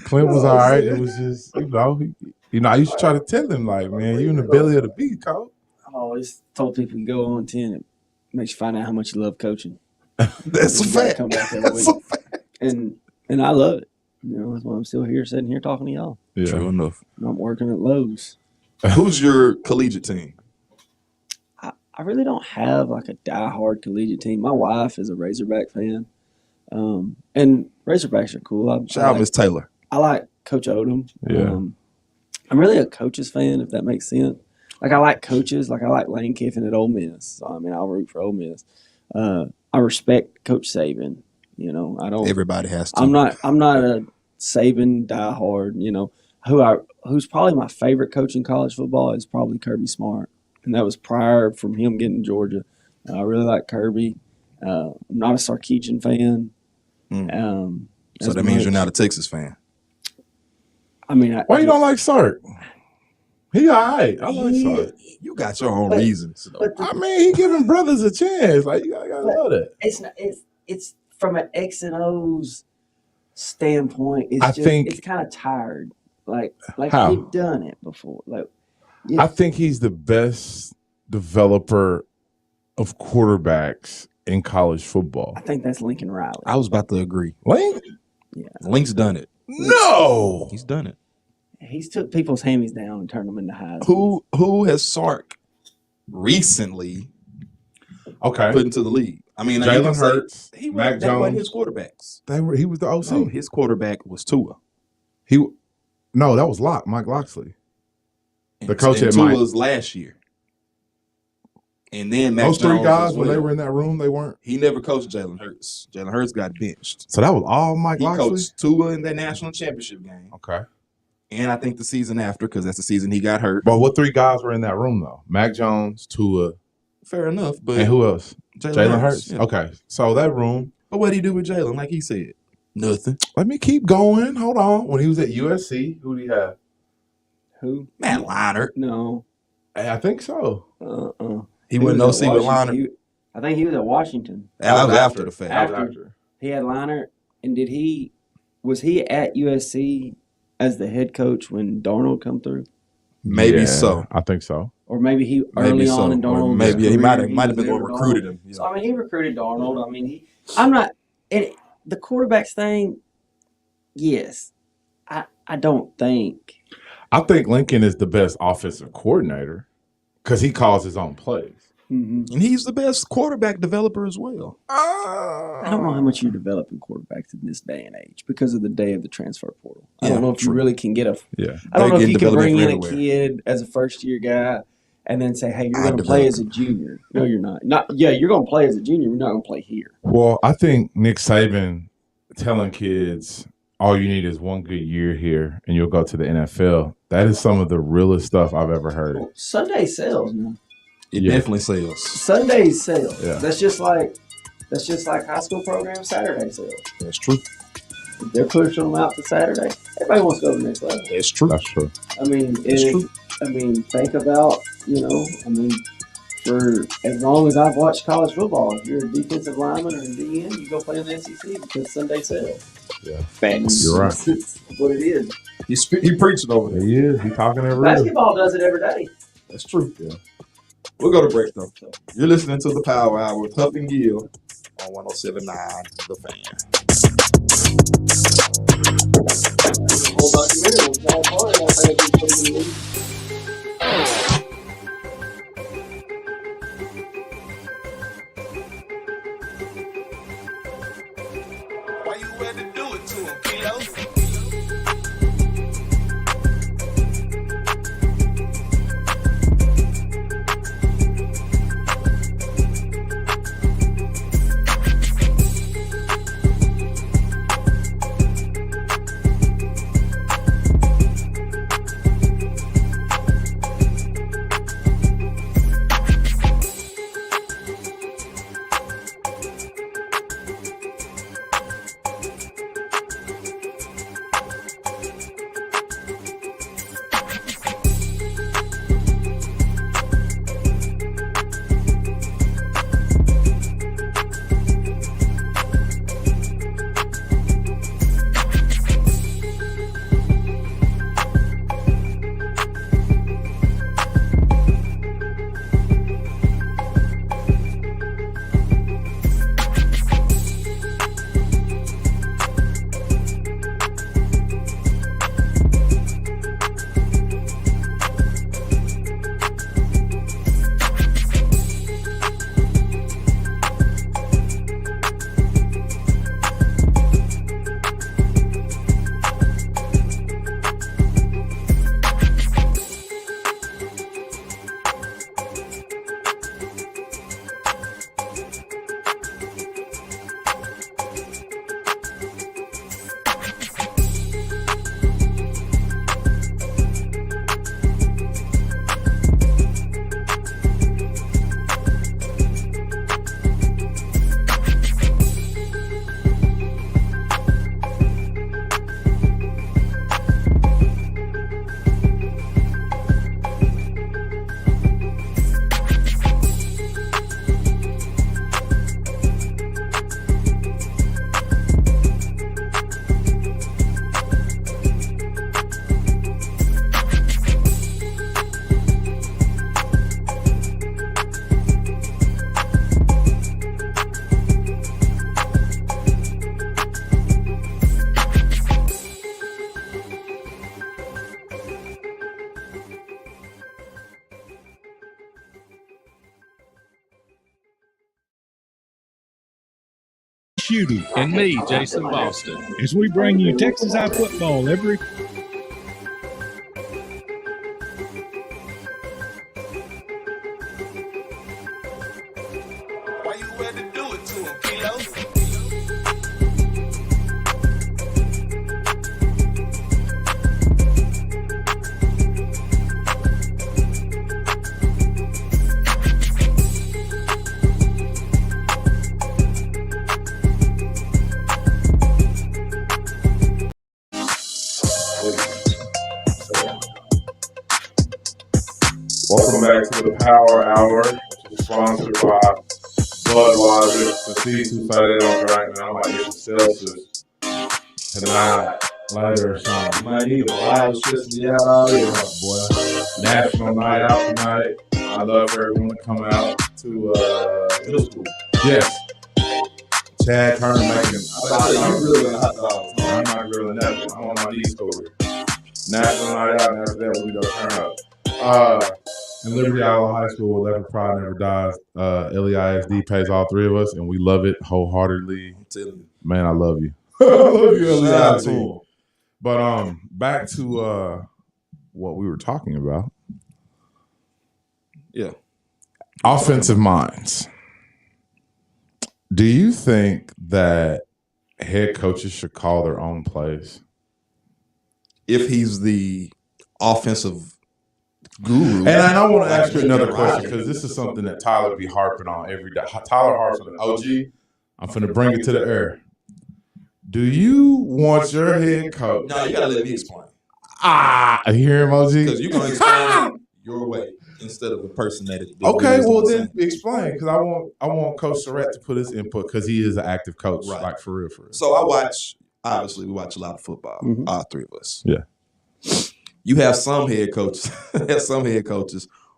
Speaker 1: Clint was all right. It was just, I used to try to tell him, like, man, you in the belly of the beast, coach.
Speaker 3: I always told people you go on 10. It makes you find out how much you love coaching.
Speaker 2: That's a fact.
Speaker 3: Come back every week. A fact. And I love it. That's why I'm still here, sitting here talking to y'all.
Speaker 1: Yeah.
Speaker 2: True enough.
Speaker 3: I'm working at Lowe's.
Speaker 2: Who's your collegiate team?
Speaker 3: I really don't have like a diehard collegiate team. My wife is a Razorback fan. And Razorbacks are cool.
Speaker 2: Shout out Miss Taylor.
Speaker 3: I like Coach Odom.
Speaker 1: Yeah.
Speaker 3: I'm really a coach's fan, if that makes sense. Like I like coaches. Like I like Lane Kiffin at Ole Miss. So, I mean, I'll root for Ole Miss. I respect Coach Saban. I don't.
Speaker 2: Everybody has to.
Speaker 3: I'm not a Saban diehard. Who's probably my favorite coach in college football is probably Kirby Smart, and that was prior from him getting Georgia. I really like Kirby. I'm not a Sarkisian fan.
Speaker 2: So that means you're not a Texas fan.
Speaker 3: I mean,
Speaker 1: why you don't like Sark? He all right. I like Surratt.
Speaker 2: You got your own
Speaker 3: But-
Speaker 2: reasons.
Speaker 3: but
Speaker 1: I mean, he giving brothers a chance. Like you gotta
Speaker 3: But-
Speaker 1: love that.
Speaker 3: it's not. It's from an X and O's standpoint. It's
Speaker 1: I
Speaker 3: just
Speaker 1: think-
Speaker 3: it's kind of tired. Like
Speaker 1: How?
Speaker 3: you've done it before. Like
Speaker 1: I think he's the best developer of quarterbacks in college football.
Speaker 3: I think that's Lincoln Riley.
Speaker 2: I was about to agree.
Speaker 1: Link?
Speaker 2: Link's done it.
Speaker 1: No.
Speaker 2: He's done it.
Speaker 3: He's took people's hammies down and turned them into highs.
Speaker 2: Who has Sark recently
Speaker 1: Okay.
Speaker 2: put into the league? I mean, you
Speaker 1: Jalen
Speaker 2: can say
Speaker 1: Hurts,
Speaker 2: he
Speaker 1: Mac
Speaker 2: was, that wasn't
Speaker 1: Jones.
Speaker 2: his quarterbacks.
Speaker 1: He was the OC.
Speaker 2: No, his quarterback was Tua.
Speaker 1: No, that was Mike Loxley.
Speaker 2: And,
Speaker 1: The coach
Speaker 2: and
Speaker 1: at Mike.
Speaker 2: Tua's last year. And then Mac
Speaker 1: Those three
Speaker 2: Jones
Speaker 1: guys,
Speaker 2: as
Speaker 1: when they
Speaker 2: well.
Speaker 1: were in that room, they weren't.
Speaker 2: He never coached Jalen Hurts. Jalen Hurts got benched.
Speaker 1: So that was all Mike
Speaker 2: He
Speaker 1: Loxley?
Speaker 2: coached Tua in that national championship game.
Speaker 1: Okay.
Speaker 2: And I think the season after, because that's the season he got hurt.
Speaker 1: But what three guys were in that room, though? Mac Jones, Tua,
Speaker 2: Fair enough. But
Speaker 1: and who else? Jalen Hurts.
Speaker 2: Yeah.
Speaker 1: Okay. So that room,
Speaker 2: But what did he do with Jalen? Like he said, nothing.
Speaker 1: let me keep going. Hold on. When he was at USC, who did he have?
Speaker 3: Who?
Speaker 2: Matt Leinart.
Speaker 3: No.
Speaker 1: I think so.
Speaker 2: He wasn't
Speaker 3: was
Speaker 2: OC
Speaker 3: at
Speaker 2: with
Speaker 3: Washington.
Speaker 2: Leinart.
Speaker 3: I think he was at Washington.
Speaker 2: That was after the fact.
Speaker 3: After. He had Leinart, and was he at USC as the head coach when Darnold come through?
Speaker 2: Maybe
Speaker 1: Yeah,
Speaker 2: so.
Speaker 1: I think so.
Speaker 3: Or maybe he early
Speaker 2: Maybe so.
Speaker 3: on in
Speaker 2: Or
Speaker 3: Darnold's
Speaker 2: maybe he
Speaker 3: career,
Speaker 2: might have
Speaker 3: was
Speaker 2: been the
Speaker 3: there
Speaker 2: one
Speaker 3: with
Speaker 2: recruited
Speaker 3: Darnold.
Speaker 2: him. Yeah.
Speaker 3: So I mean, he recruited Darnold. I mean, I'm not, and the quarterbacks thing. Yes, I don't think.
Speaker 1: I think Lincoln is the best offensive coordinator because he calls his own plays.
Speaker 3: Mm-hmm.
Speaker 2: And he's the best quarterback developer as well.
Speaker 3: I don't know how much you're developing quarterbacks in this day and age because of the day of the transfer portal. I
Speaker 2: Yeah,
Speaker 3: don't know if
Speaker 2: true.
Speaker 3: you really can get a.
Speaker 1: Yeah.
Speaker 3: I don't know
Speaker 2: They're
Speaker 3: if you
Speaker 2: getting
Speaker 3: can bring in a
Speaker 2: development
Speaker 3: kid as a first year guy and then say, "Hey, you're
Speaker 2: I
Speaker 3: going to play
Speaker 2: develop
Speaker 3: as a junior." No, you're not. You're going to play as a junior. You're not going to play here.
Speaker 1: Well, I think Nick Saban telling kids all you need is one good year here and you'll go to the NFL. That is some of the realest stuff I've ever heard.
Speaker 3: Sunday sales, man.
Speaker 2: It
Speaker 1: Yeah.
Speaker 2: definitely sells.
Speaker 3: Sundays sales.
Speaker 1: Yeah.
Speaker 3: That's just like high school program Saturday sales.
Speaker 2: That's true.
Speaker 3: If they're pushing them out to Saturday, everybody wants to go to the next level.
Speaker 2: That's true.
Speaker 1: That's true.
Speaker 3: I mean,
Speaker 2: That's true.
Speaker 3: think about, for as long as I've watched college football, if you're a defensive lineman or a DN, you go play in the SEC because Sunday sales.
Speaker 1: Yeah.
Speaker 3: Facts.
Speaker 1: You're right.
Speaker 3: It's what it is.
Speaker 2: He preached over there.
Speaker 1: He is. He talking every day.
Speaker 3: Basketball does it every day.
Speaker 2: That's true. Yeah. We'll go to break though. You're listening to the Power Hour with Houff and Gill on 107.9 The Fan.
Speaker 3: Whole documentary was John Party. I think he put it in the movie.
Speaker 6: Why you had to do it to him, Kilo?
Speaker 5: Schutte, and me, Jason Boston, as we bring you Texas High football every
Speaker 6: Why you had to do it to him, Kilo?
Speaker 1: Welcome back to the Power Hour, which is sponsored by Budweiser. For these who say they don't drink, man, I might get some Celsius tonight, later or something. You might need a lot of electricity out all year, boy. National night out tonight. I'd love for everyone to come out to middle school. Yes. Chad Turner making. I'm grilling hot dogs. I'm not grilling nothing. I'm on my knees over. National night out, and after that, we go turn up. And Liberty Island High School, Where Pride Never Dies. LEISD pays all three of us, and we love it wholeheartedly. Man, I love you. I love you, LEISD. But back to what we were talking about.
Speaker 2: Yeah.
Speaker 1: Offensive minds. Do you think that head coaches should call their own plays?
Speaker 2: If he's the offensive guru.
Speaker 1: And I want to ask you another question, because this is something that Tyler be harping on every day. Tyler harps on an OG. I'm finna bring it to the air. Do you want your head coach?
Speaker 2: No, you gotta let me explain.
Speaker 1: I hear him, OG.
Speaker 2: Because you're gonna explain your way instead of the person that is.
Speaker 1: Okay, well then explain, because I want Coach Surratt to put his input, because he is an active coach,
Speaker 2: Right.
Speaker 1: like for real.
Speaker 2: So obviously we watch a lot of football, all three of us.
Speaker 1: Yeah.
Speaker 2: You have some head coaches,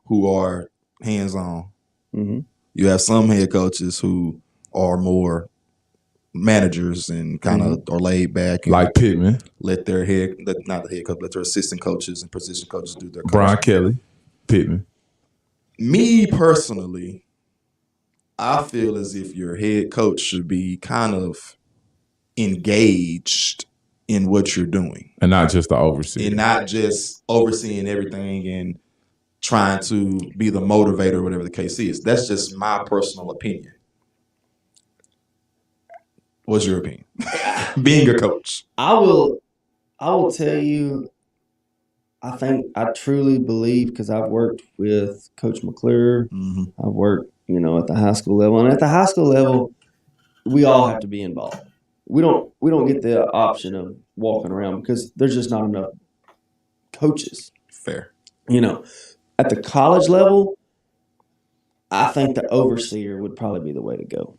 Speaker 2: who are hands-on.
Speaker 3: Mm-hmm.
Speaker 2: You have some head coaches who are more managers and kind of are laid back. And
Speaker 1: Like Pittman,
Speaker 2: let their not the head coach, let their assistant coaches and position coaches do their coaching.
Speaker 1: Brian Kelly, Pittman.
Speaker 2: Me personally, I feel as if your head coach should be kind of engaged in what you're doing.
Speaker 1: And not just the overseer.
Speaker 2: And not just overseeing everything and trying to be the motivator or whatever the case is. That's just my personal opinion. What's your opinion? Being a coach.
Speaker 3: I will tell you, I truly believe, because I've worked with Coach McClure.
Speaker 2: Mm-hmm.
Speaker 3: I've worked, at the high school level. And at the high school level, we all have to be involved. We don't get the option of walking around, because there's just not enough coaches.
Speaker 2: Fair.
Speaker 3: At the college level, I think the overseer would probably be the way to go.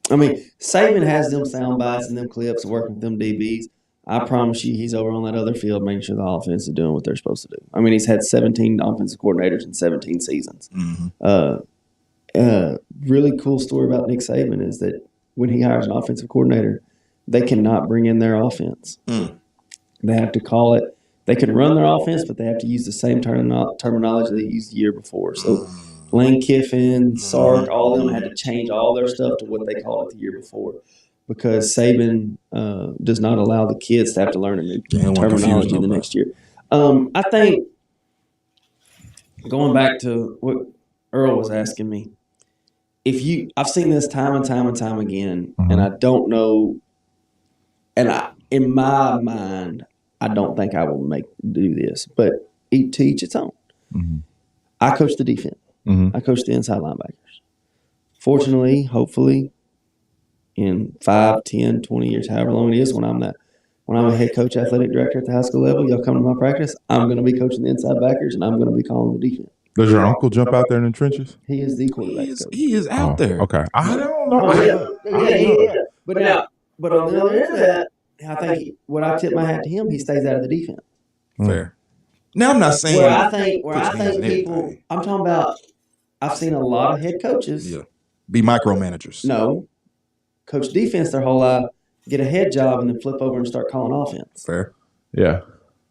Speaker 3: I mean, Saban has them sound bites and them clips and working with them DBs. I promise you, he's over on that other field making sure the offense is doing what they're supposed to do. I mean, he's had 17 offensive coordinators in 17 seasons.
Speaker 2: Mm-hmm.
Speaker 3: Really cool story about Nick Saban is that when he hires an offensive coordinator, they cannot bring in their offense. They have to call it. They can run their offense, but they have to use the same terminology they used the year before. So Lane Kiffin, Sark, all of them had to change all their stuff to what they called it the year before, because Saban does not allow the kids to have to learn a new terminology the next year. I think, going back to what Earl was asking me, I've seen this time and time and time again, and I don't know, in my mind, I don't think I will do this, but to each its own.
Speaker 1: Mm-hmm.
Speaker 3: I coach the defense.
Speaker 1: Mm-hmm.
Speaker 3: I coach the inside linebackers. Fortunately, hopefully, in 5, 10, 20 years, however long it is, when I'm a head coach, athletic director at the high school level, y'all come to my practice, I'm going to be coaching the inside backers, and I'm going to be calling the defense.
Speaker 1: Does your uncle jump out there in the trenches?
Speaker 3: He is the quarterback coach.
Speaker 2: He is out there.
Speaker 1: Okay. I don't know.
Speaker 3: Yeah. But on the other end of that, I think when I tip my hat to him, he stays out of the defense.
Speaker 2: Fair. Now I'm not saying
Speaker 3: where I think people. I'm talking about. I've seen a lot of head coaches.
Speaker 2: Yeah. Be micromanagers.
Speaker 3: No, coach defense their whole life, get a head job, and then flip over and start calling offense.
Speaker 2: Fair.
Speaker 1: Yeah.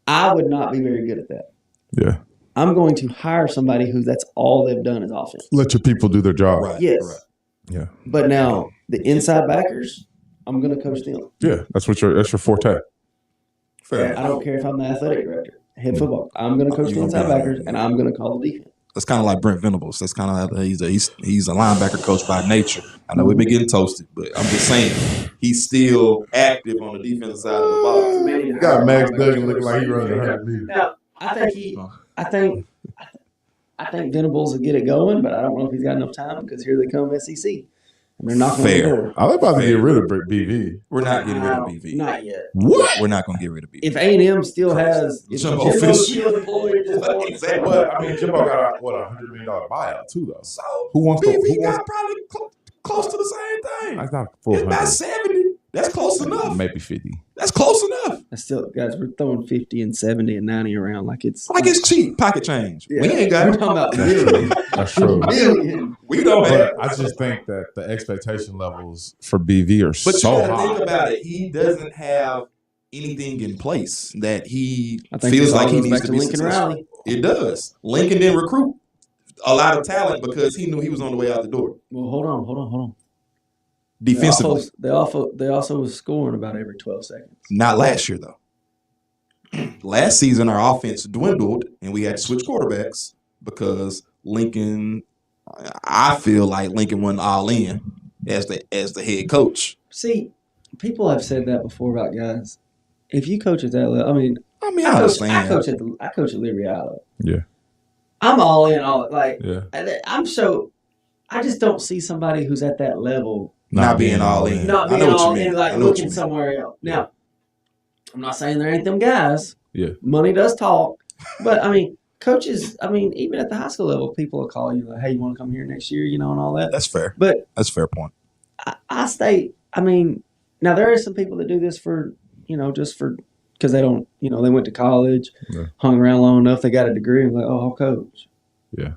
Speaker 3: I would not be very good at that.
Speaker 1: Yeah.
Speaker 3: I'm going to hire somebody who that's all they've done is offense.
Speaker 1: Let your people do their job.
Speaker 2: Right.
Speaker 3: Yes.
Speaker 2: Right.
Speaker 1: Yeah.
Speaker 3: But now the inside backers, I'm going to coach them.
Speaker 1: Yeah, that's your forte.
Speaker 2: Fair
Speaker 3: I
Speaker 2: enough.
Speaker 3: don't care if I'm the athletic director, head football. I'm going to coach the inside backers, and I'm going to call the defense.
Speaker 2: That's kind of like Brent Venables. That's kind of he's a linebacker coach by nature. I know we've been getting toasted, but I'm just saying he's still active on the defensive side of the ball.
Speaker 1: You got Max Duggan looking like he runs 100 meters.
Speaker 3: Now, I think Venables will get it going, but I don't know if he's got enough time because here they come SEC. And they're knocking on the door.
Speaker 1: I'm about to get rid of BV.
Speaker 2: We're not getting rid of BV.
Speaker 3: Not yet.
Speaker 2: What? We're not going to get rid of BV.
Speaker 3: If A&M still has
Speaker 2: Jimbo
Speaker 3: still employed,
Speaker 2: Exactly.
Speaker 1: But I mean, Jimbo got a $100 million buyout too, though.
Speaker 2: So
Speaker 1: Who wants to?
Speaker 2: BV got probably close to the same thing.
Speaker 1: That's not a full
Speaker 2: It's about
Speaker 1: 100.
Speaker 2: 70. That's close enough.
Speaker 1: Maybe 50.
Speaker 2: That's close enough.
Speaker 3: I still, guys, we're throwing 50 and 70 and 90 around like it's
Speaker 2: cheap pocket change.
Speaker 3: Yeah.
Speaker 2: We ain't got
Speaker 3: We're
Speaker 2: it.
Speaker 3: talking about
Speaker 1: That's true. That's true.
Speaker 3: million.
Speaker 2: We don't have
Speaker 1: But I just think that the expectation levels for BV are
Speaker 2: But
Speaker 1: so
Speaker 2: you gotta
Speaker 1: high.
Speaker 2: think about it. He doesn't have anything in place that he
Speaker 3: I think
Speaker 2: feels
Speaker 3: this all
Speaker 2: like he
Speaker 3: goes
Speaker 2: needs
Speaker 3: back
Speaker 2: to be
Speaker 3: Lincoln
Speaker 2: successful.
Speaker 3: Riley.
Speaker 2: It does. Lincoln didn't recruit a lot of talent because he knew he was on the way out the door.
Speaker 3: Well, hold on.
Speaker 2: Defensively.
Speaker 3: They also was scoring about every 12 seconds.
Speaker 2: Not last year, though. Last season, our offense dwindled, and we had to switch quarterbacks because Lincoln, I feel like Lincoln went all in as the head coach.
Speaker 3: See, people have said that before about guys. If you coach at that level, I mean,
Speaker 2: I
Speaker 3: I
Speaker 2: understand.
Speaker 3: coach at Liberty Island.
Speaker 1: Yeah.
Speaker 3: I'm all in, like
Speaker 1: Yeah.
Speaker 3: I just don't see somebody who's at that level
Speaker 2: Not being all in.
Speaker 3: not
Speaker 2: I
Speaker 3: being
Speaker 2: know what you
Speaker 3: all
Speaker 2: mean.
Speaker 3: in, like
Speaker 2: I know what you
Speaker 3: looking
Speaker 2: mean.
Speaker 3: somewhere else. Now, I'm not saying there ain't them guys.
Speaker 1: Yeah.
Speaker 3: Money does talk, but I mean, coaches. I mean, even at the high school level, people will call you like, "Hey, you want to come here next year?" And all that.
Speaker 2: That's fair.
Speaker 3: But
Speaker 2: That's a fair point.
Speaker 3: I stay. I mean, now there are some people that do this for just for because they don't they went to college,
Speaker 1: Yeah.
Speaker 3: hung around long enough, they got a degree, and like, oh, I'll coach.
Speaker 1: Yeah.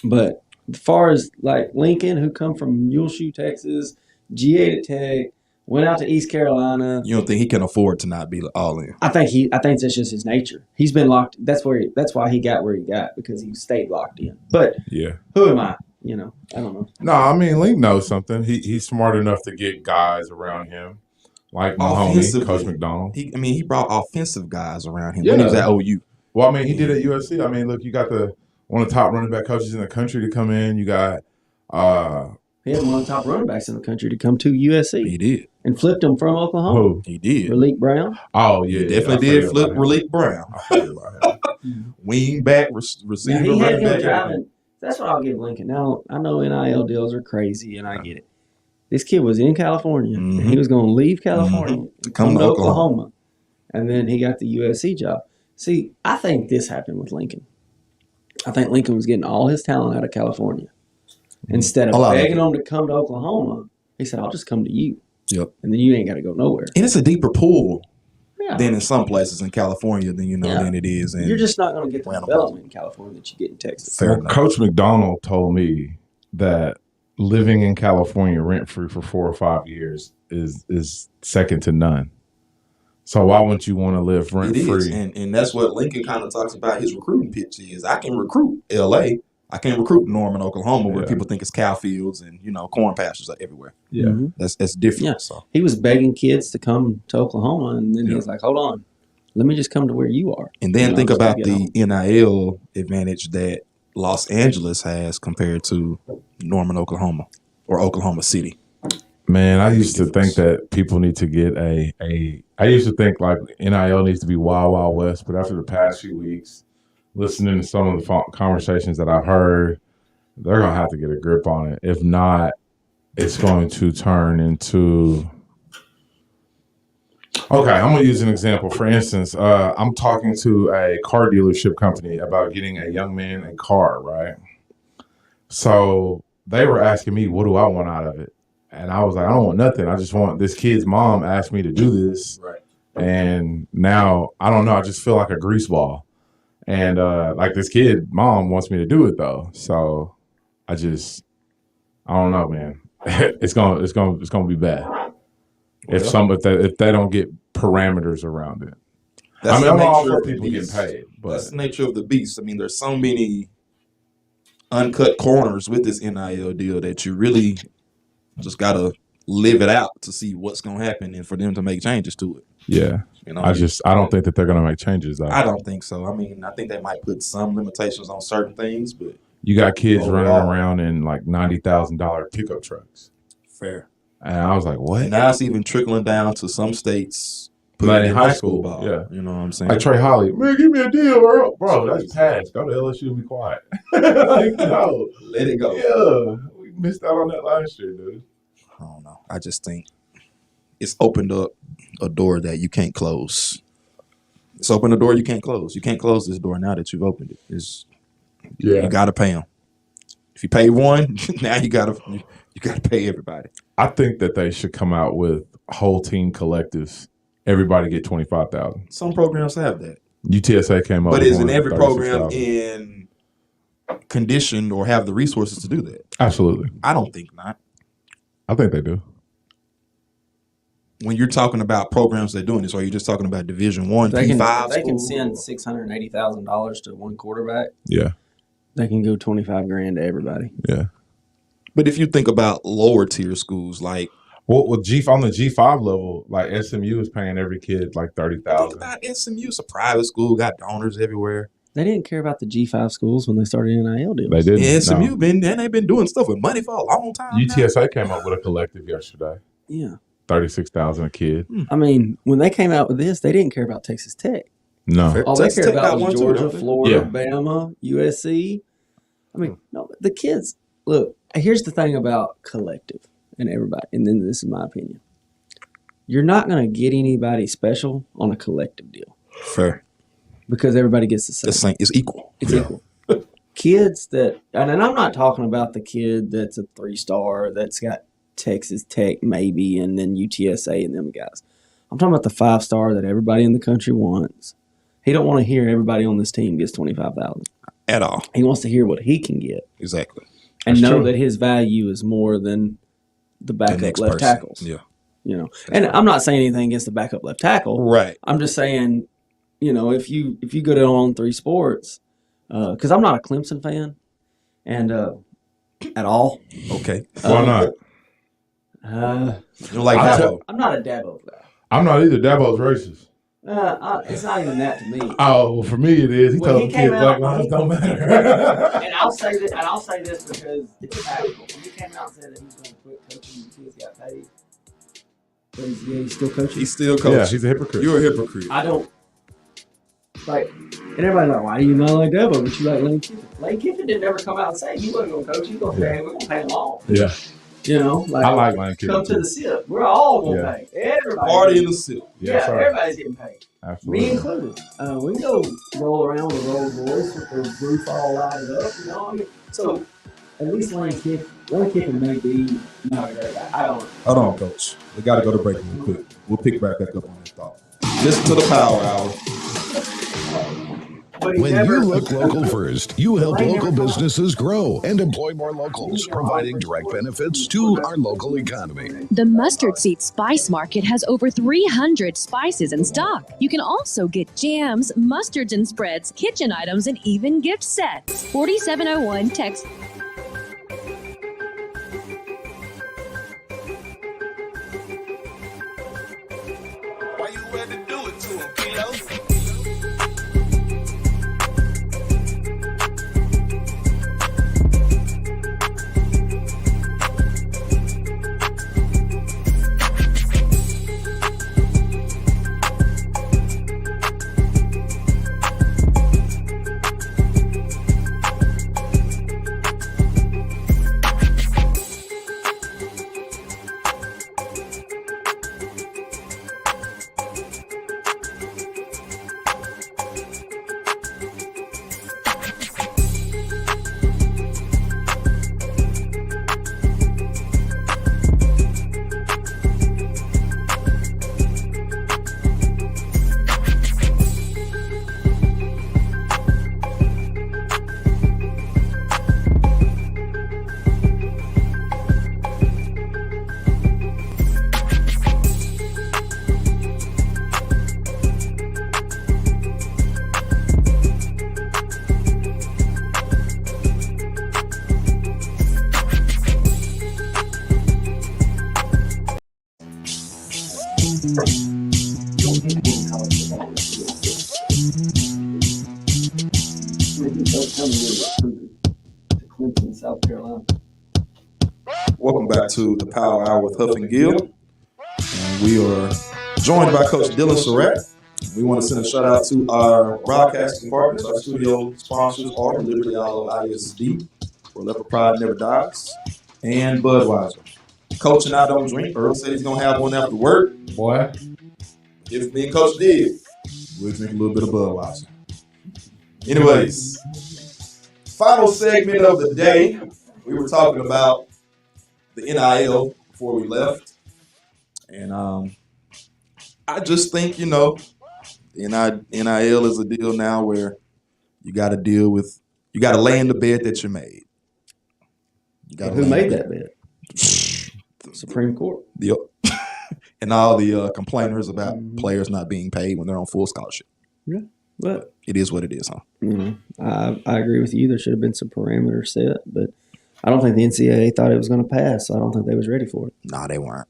Speaker 3: But as far as like Lincoln, who come from Muleshoe, Texas, GA to Tech, went out to East Carolina.
Speaker 2: You don't think he can afford to not be all in?
Speaker 3: I think that's just his nature. He's been locked. That's why he got where he got because he stayed locked in. But
Speaker 1: Yeah.
Speaker 3: who am I? I don't know.
Speaker 1: No, I mean, Link knows something. He's smart enough to get guys around him, like my homie,
Speaker 2: Offensively.
Speaker 1: Coach McDonald.
Speaker 2: He brought offensive guys around him
Speaker 1: Yeah.
Speaker 2: when he was at OU.
Speaker 1: Well, I mean, he did at USC. I mean, look, you got one of the top running back coaches in the country to come in. You got
Speaker 3: He had one of the top running backs in the country to come to USC
Speaker 2: He did.
Speaker 3: and flipped him from Oklahoma.
Speaker 1: who?
Speaker 2: He did.
Speaker 3: Relique Brown.
Speaker 1: Oh yeah,
Speaker 2: He
Speaker 1: I
Speaker 2: definitely
Speaker 1: forget
Speaker 2: did flip
Speaker 1: about him.
Speaker 2: Relique Brown.
Speaker 1: I forget about him.
Speaker 2: Wing back,
Speaker 3: Now,
Speaker 2: receiver,
Speaker 3: he had
Speaker 2: running
Speaker 3: him
Speaker 2: back.
Speaker 3: driving. That's what I'll give Lincoln. Now, I know NIL deals are crazy, and I get it. This kid was in California, and he was going to leave California and come to Oklahoma. And then he got the USC job. See, I think this happened with Lincoln. I think Lincoln was getting all his talent out of California. Instead of
Speaker 2: A lot of
Speaker 3: begging them to come to Oklahoma, he said, I'll just come to you.
Speaker 2: Yep.
Speaker 3: And then you ain't got to go nowhere.
Speaker 2: And it's a deeper pool
Speaker 3: Yeah.
Speaker 2: than in some places in California than it is in.
Speaker 3: You're just not going to get the
Speaker 2: Randall
Speaker 3: development in California that you get in Texas.
Speaker 2: Fair
Speaker 1: Well,
Speaker 2: enough.
Speaker 1: Coach McDonald told me that living in California rent free for 4 or 5 years is second to none. So why wouldn't you want to live rent
Speaker 2: It is,
Speaker 1: free?
Speaker 2: and that's what Lincoln kind of talks about. His recruiting pitch is: I can recruit LA, I can recruit Norman, Oklahoma, where
Speaker 1: Yeah.
Speaker 2: people think it's cow fields and corn pastures are everywhere.
Speaker 1: Yeah.
Speaker 3: Mhm.
Speaker 2: That's different.
Speaker 3: Yeah.
Speaker 2: So
Speaker 3: He was begging kids to come to Oklahoma, and then he
Speaker 1: Yeah.
Speaker 3: was like, hold on. Let me just come to where you are.
Speaker 2: and then think
Speaker 3: just
Speaker 2: about
Speaker 3: gotta get
Speaker 2: the NIL advantage that Los Angeles has compared to Norman, Oklahoma, or Oklahoma City.
Speaker 1: Man, I used to think that people need to get I used to think like NIL needs to be Wild Wild West, but after the past few weeks, listening to some of the conversations that I've heard, they're going to have to get a grip on it. If not, it's going to turn into... Okay, I'm going to use an example. For instance, I'm talking to a car dealership company about getting a young man a car, right? So they were asking me, what do I want out of it? And I was like, I don't want nothing. I just want this kid's mom asked me to do this.
Speaker 2: Right.
Speaker 1: And now, I don't know, I just feel like a grease ball. And like this kid mom wants me to do it though. So I don't know, man. it's gonna be bad. If they don't get parameters around it.
Speaker 2: That's
Speaker 1: I'm
Speaker 2: the
Speaker 1: all
Speaker 2: nature
Speaker 1: for
Speaker 2: of the
Speaker 1: people getting
Speaker 2: beast.
Speaker 1: paid, but
Speaker 2: That's the nature of the beast. I mean, there's so many uncut corners with this NIL deal that you really just gotta live it out to see what's going to happen and for them to make changes to it.
Speaker 1: Yeah.
Speaker 2: You know,
Speaker 1: I don't think that they're going to make changes, though.
Speaker 2: I don't think so. I mean, I think they might put some limitations on certain things, but
Speaker 1: you got kids running
Speaker 2: overall,
Speaker 1: around in like $90,000 pickup trucks.
Speaker 2: fair.
Speaker 1: And I was like, what?
Speaker 2: And now it's even trickling down to some states
Speaker 1: Like
Speaker 2: putting
Speaker 1: in
Speaker 2: in
Speaker 1: high
Speaker 2: high
Speaker 1: school,
Speaker 2: school ball.
Speaker 1: yeah.
Speaker 2: You know what I'm saying?
Speaker 1: Like Trey Holly, man, give me a deal, bro. That's pass. Go to LSU and be quiet. Like, no.
Speaker 2: Let it go.
Speaker 1: Yeah. We missed out on that last year, dude.
Speaker 2: I don't know. I just think it's opened up a door that you can't close. It's opened a door you can't close. You can't close this door now that you've opened it. You got to pay them. If you pay one, now you got to pay everybody.
Speaker 1: I think that they should come out with whole team collectives. Everybody get $25,000.
Speaker 2: Some programs have that,
Speaker 1: UTSA came up,
Speaker 2: but
Speaker 1: with
Speaker 2: isn't
Speaker 1: one
Speaker 2: every
Speaker 1: at
Speaker 2: program
Speaker 1: $36,000.
Speaker 2: in condition or have the resources to do that?
Speaker 1: Absolutely,
Speaker 2: I don't think not.
Speaker 1: I think they do.
Speaker 2: When you're talking about programs that are doing this, or are you just talking about Division I,
Speaker 3: They can,
Speaker 2: P5
Speaker 3: they can
Speaker 2: schools?
Speaker 3: send $680,000 to one quarterback.
Speaker 1: Yeah,
Speaker 3: They can go $25,000 to everybody.
Speaker 1: yeah.
Speaker 2: But if you think about lower tier schools, like
Speaker 1: Well, on the G5 level, like SMU is paying every kid like
Speaker 2: think
Speaker 1: $30,000.
Speaker 2: about SMU, it's a private school, got donors everywhere.
Speaker 3: They didn't care about the G5 schools when they started NIL deals.
Speaker 1: They didn't.
Speaker 2: Yeah, SMU
Speaker 1: no.
Speaker 2: they've been doing stuff with money for a long time. now.
Speaker 1: UTSA came up with a collective yesterday.
Speaker 3: Yeah.
Speaker 1: $36,000 a kid.
Speaker 3: I mean, when they came out with this, they didn't care about Texas Tech.
Speaker 1: No,
Speaker 2: Fair.
Speaker 3: All they
Speaker 2: Texas
Speaker 3: cared
Speaker 2: Tech
Speaker 3: about
Speaker 2: got
Speaker 3: was
Speaker 2: one too,
Speaker 3: Georgia,
Speaker 2: don't they?
Speaker 3: Florida,
Speaker 1: Yeah.
Speaker 3: Bama, USC. I mean, no, the kids, look, here's the thing about collective and everybody, and then this is my opinion. You're not going to get anybody special on a collective deal
Speaker 2: Fair.
Speaker 3: because everybody gets the same.
Speaker 2: The same. It's equal.
Speaker 3: It's equal. Kids that, and I'm not talking about the kid that's a 3-star that's got Texas Tech maybe, and then UTSA and them guys. I'm talking about the 5-star that everybody in the country wants. He don't want to hear everybody on this team gets $25,000
Speaker 2: At all.
Speaker 3: He wants to hear what he can get
Speaker 2: Exactly.
Speaker 3: and
Speaker 1: That's
Speaker 3: know
Speaker 1: true.
Speaker 3: that his value is more than the
Speaker 2: The
Speaker 3: backup
Speaker 2: next
Speaker 3: left
Speaker 2: person.
Speaker 3: tackles.
Speaker 2: Yeah.
Speaker 3: You know, and I'm not saying anything against the backup left tackle.
Speaker 2: Right.
Speaker 3: I'm just saying, you know, if you go to On 3 Sports, because I'm not a Clemson fan, and at all.
Speaker 2: Okay.
Speaker 1: why not?
Speaker 2: You don't like
Speaker 1: I
Speaker 2: Dabo.
Speaker 3: I'm not a Dabo guy.
Speaker 1: I'm not either. Dabo's racist.
Speaker 3: It's not even that to me.
Speaker 1: Oh, well, for me it is. He
Speaker 3: When
Speaker 1: told
Speaker 3: he
Speaker 1: the
Speaker 3: came
Speaker 1: kids black
Speaker 3: out-
Speaker 1: lives don't matter.
Speaker 3: And I'll say this because it's factual. When he came out and said that he was going to quit coaching, the kids got paid. But he's still coaching.
Speaker 2: He's still coaching.
Speaker 1: Yeah, he's a hypocrite.
Speaker 2: You're a hypocrite.
Speaker 3: I don't like. And everybody's like, "Why do you not like Dabo? But you like Lane Kiffin?" Lane Kiffin didn't ever come out and say he wasn't going to coach. He's going to pay. We're going to pay him all.
Speaker 1: Yeah,
Speaker 3: You know, like
Speaker 1: I like Lane Kiffin
Speaker 3: come to
Speaker 1: too.
Speaker 3: the SIP. We're all going to
Speaker 1: Yeah.
Speaker 3: pay. Everybody.
Speaker 2: Party in the suit.
Speaker 3: Yeah,
Speaker 1: sorry.
Speaker 3: everybody's getting paid. Me
Speaker 1: Absolutely.
Speaker 3: included. We can go roll around with a Rolls Royce with the roof all lighted up, you know. I mean, so at least Lane Kiffin may be not a great guy. I don't know.
Speaker 2: Hold on, Coach. We got to go to break real quick. We'll pick back up on this thought. Listen to the Power Hour.
Speaker 3: But he
Speaker 4: When
Speaker 3: never,
Speaker 4: you look local first, you help local businesses grow and employ more locals, providing direct benefits to our local economy.
Speaker 7: The Mustard Seed Spice Market has over 300 spices in stock. You can also get jams, mustards and spreads, kitchen items, and even gift sets. 4701 text
Speaker 6: Why you had to do it to him, kiddo?
Speaker 3: upcoming recruited to Clemson, South Carolina.
Speaker 2: Welcome back to the Power Hour with Houff and Gill. And we are joined by Coach Dillon Surratt. We want to send a shout out to our broadcasting partners. Our studio sponsors are Liberty Aloe ISD, where Leopard Pride Never Dies, and Budweiser. Coach and I don't drink. Earl said he's going to have one after work.
Speaker 1: Boy.
Speaker 2: If me and Coach did, we'll drink a little bit of Budweiser. Anyways, final segment of the day. We were talking about the NIL before we left. And I just think, NIL is a deal now where you got to lay in the bed that you made.
Speaker 3: Who made that bed? Supreme Court.
Speaker 2: Yep. And all the complainers about players not being paid when they're on full scholarship.
Speaker 3: Yeah, but
Speaker 2: it is what it is, huh?
Speaker 3: I agree with you. There should have been some parameters set, but I don't think the NCAA thought it was going to pass, so I don't think they was ready for it.
Speaker 2: Nah, they weren't.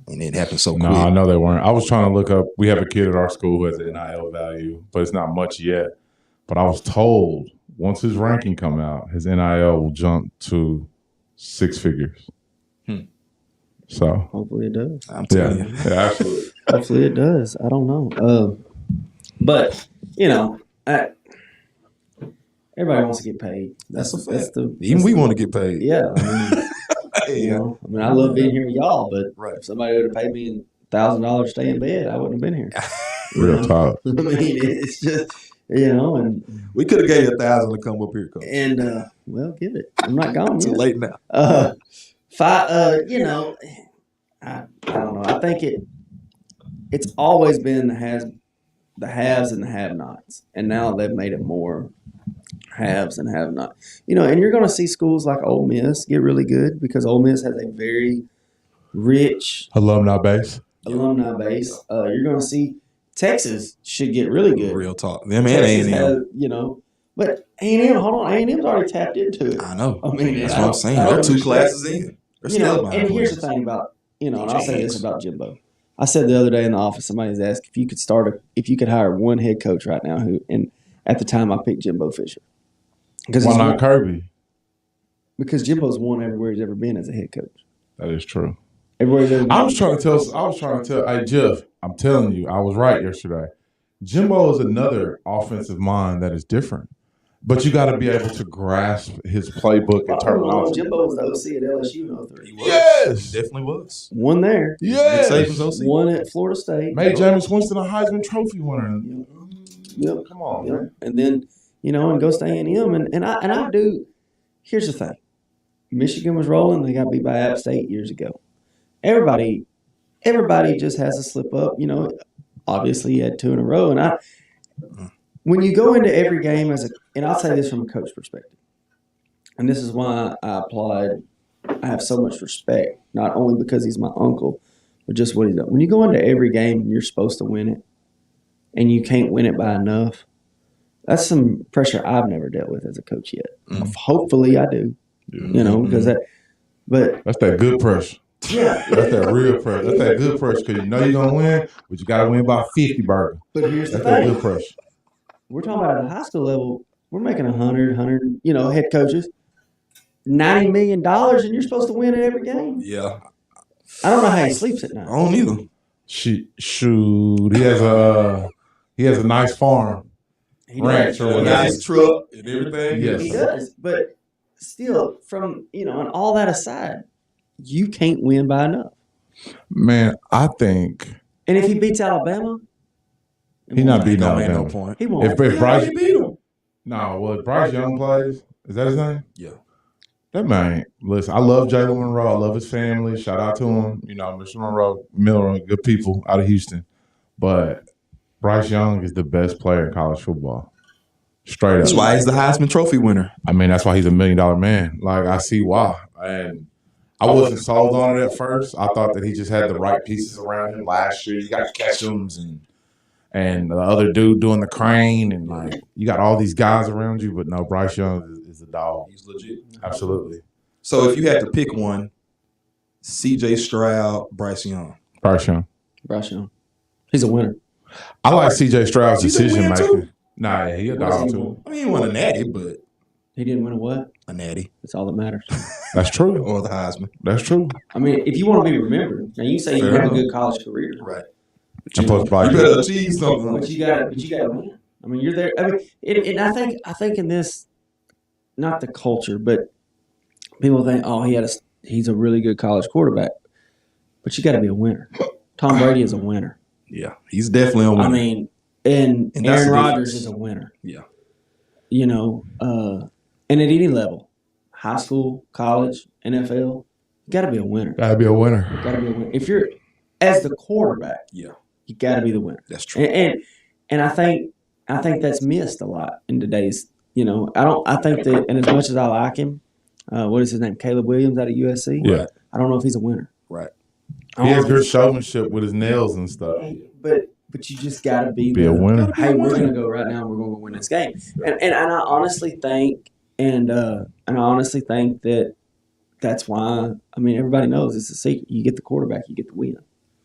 Speaker 2: And it happened so quick.
Speaker 1: No, I know they weren't. I was trying to look up. We have a kid at our school who has an NIL value, but it's not much yet. But I was told once his ranking come out, his NIL will jump to 6 figures. So
Speaker 3: hopefully it does.
Speaker 2: I'm telling you.
Speaker 1: Yeah, absolutely.
Speaker 3: Hopefully it does. I don't know. But everybody wants to get paid.
Speaker 2: That's a fact. Even we want to get paid.
Speaker 3: Yeah. I love being here with y'all, but if somebody would have paid me $1,000 to stay in bed, I wouldn't have been here.
Speaker 1: Real talk.
Speaker 3: I mean, it's just, and
Speaker 2: we could have gave you $1,000 to come up here, Coach.
Speaker 3: And well, give it. I'm not gone
Speaker 2: Too
Speaker 3: yet.
Speaker 2: late now.
Speaker 3: I don't know. I think it's always been the haves and the have-nots, and now they've made it more haves and have-nots. And you're going to see schools like Ole Miss get really good because Ole Miss has a very rich
Speaker 1: alumni base.
Speaker 3: You're going to see Texas should get really good.
Speaker 2: Real talk. Them and A&M.
Speaker 3: But A&M, hold on, A&M's already tapped into it.
Speaker 2: I know.
Speaker 3: I mean,
Speaker 2: that's what I'm saying. They're 2 classes in.
Speaker 3: And here's the thing about, and I'll say this about Jimbo. I said the other day in the office, somebody was asked if you could hire one head coach right now and at the time I picked Jimbo Fisher.
Speaker 1: Why not Kirby?
Speaker 3: Because Jimbo's won everywhere he's ever been as a head coach.
Speaker 1: That is true.
Speaker 3: Everywhere he's ever been.
Speaker 1: I was trying to tell, hey Jeff, I'm telling you, I was right yesterday. Jimbo is another offensive mind that is different. But you got to be able to grasp his playbook and terminology.
Speaker 3: Jimbo was the OC at LSU in 03.
Speaker 1: Yes.
Speaker 2: He definitely was.
Speaker 3: One there.
Speaker 1: Yes.
Speaker 3: One at Florida State.
Speaker 1: Made Jameis Winston a Heisman Trophy winner.
Speaker 3: Yep.
Speaker 1: Come on, man.
Speaker 3: And then, and goes to A&M. And I do. Here's the thing. Michigan was rolling. They got beat by App State years ago. Everybody just has to slip up. Obviously you had 2 in a row. And when you go into every game and I'll say this from a coach perspective, and this is why I have so much respect, not only because he's my uncle, but just what he's done. When you go into every game and you're supposed to win it, and you can't win it by enough, that's some pressure I've never dealt with as a coach yet. Hopefully I do, because but
Speaker 1: that's that good pressure.
Speaker 3: Yeah.
Speaker 1: That's that real pressure. That's that good pressure because you're going to win, but you got to win by 50 burger.
Speaker 3: But here's the
Speaker 1: thing. That's that good pressure.
Speaker 3: We're talking about at the high school level, we're making 100, head coaches, $90 million, and you're supposed to win at every game.
Speaker 2: Yeah.
Speaker 3: I don't know how he sleeps at night.
Speaker 2: I don't either.
Speaker 1: Shoot. He has a nice farm. Ranch or whatever.
Speaker 2: Nice truck and everything.
Speaker 1: Yes.
Speaker 3: He does. But still, from, and all that aside, you can't win by enough.
Speaker 1: Man, I think.
Speaker 3: And if he beats Alabama,
Speaker 1: he's not beating Alabama.
Speaker 2: No point.
Speaker 3: He won't.
Speaker 1: If Bryce
Speaker 3: beat him.
Speaker 1: No, Bryce Young plays, is that his name?
Speaker 2: Yeah.
Speaker 1: That man, listen, I love Jalen Monroe. I love his family. Shout out to him. Mr. Monroe, Miller, good people out of Houston. But Bryce Young is the best player in college football. Straight up.
Speaker 2: That's why he's the Heisman Trophy winner.
Speaker 1: I mean, that's why he's $1 million man. Like, I see why. And I wasn't sold on it at first. I thought that he just had the right pieces around him last year. You got Ketchums and the other dude doing the crane, and like you got all these guys around you, but no, Bryce Young is a dog.
Speaker 2: He's legit.
Speaker 1: Absolutely.
Speaker 2: So if you had to pick one, C.J. Stroud, Bryce Young.
Speaker 1: Bryce Young.
Speaker 3: Bryce Young. He's a winner.
Speaker 1: I like C.J. Stroud's decision making. Nah, he a
Speaker 3: What does
Speaker 1: dog
Speaker 3: he
Speaker 1: too.
Speaker 3: want?
Speaker 2: I mean, he won a natty, but
Speaker 3: He didn't win a what?
Speaker 2: a natty
Speaker 3: That's all that matters.
Speaker 1: That's true.
Speaker 2: or the Heisman.
Speaker 1: That's true.
Speaker 3: I mean, if you want to be remembered, now you say you
Speaker 2: Fair
Speaker 3: have a
Speaker 2: enough.
Speaker 3: good college career,
Speaker 2: Right.
Speaker 1: I'm supposed to buy
Speaker 2: You
Speaker 1: you.
Speaker 2: better achieve something.
Speaker 3: but you got to win. I mean, you're there. I mean, and I think in this, not the culture, but people think, oh, he's a really good college quarterback, but you got to be a winner. Tom Brady is a winner.
Speaker 2: Yeah, he's definitely a winner.
Speaker 3: I mean, and
Speaker 2: And that's
Speaker 3: Aaron
Speaker 2: the
Speaker 3: Rodgers
Speaker 2: difference.
Speaker 3: is a winner.
Speaker 2: Yeah.
Speaker 3: You know, and at any level, high school, college, NFL, you got to be a winner.
Speaker 1: Gotta be a winner.
Speaker 3: Got to be a winner. If you're as the quarterback,
Speaker 2: Yeah,
Speaker 3: you got to be the winner.
Speaker 2: that's true.
Speaker 3: And I think that's missed a lot in today's. You know, I think that, and as much as I like him, what is his name? Caleb Williams out of USC.
Speaker 1: Yeah.
Speaker 3: I don't know if he's a winner.
Speaker 2: Right.
Speaker 3: I
Speaker 1: He
Speaker 3: don't
Speaker 1: has
Speaker 3: know if
Speaker 1: good showmanship with his nails and stuff.
Speaker 3: But you just got to be
Speaker 1: Be a winner.
Speaker 3: Hey, we're going to go right now. And we're going to win this game. And I honestly think, and I honestly think that that's why. I mean, everybody knows it's a secret. You get the quarterback, you get the win.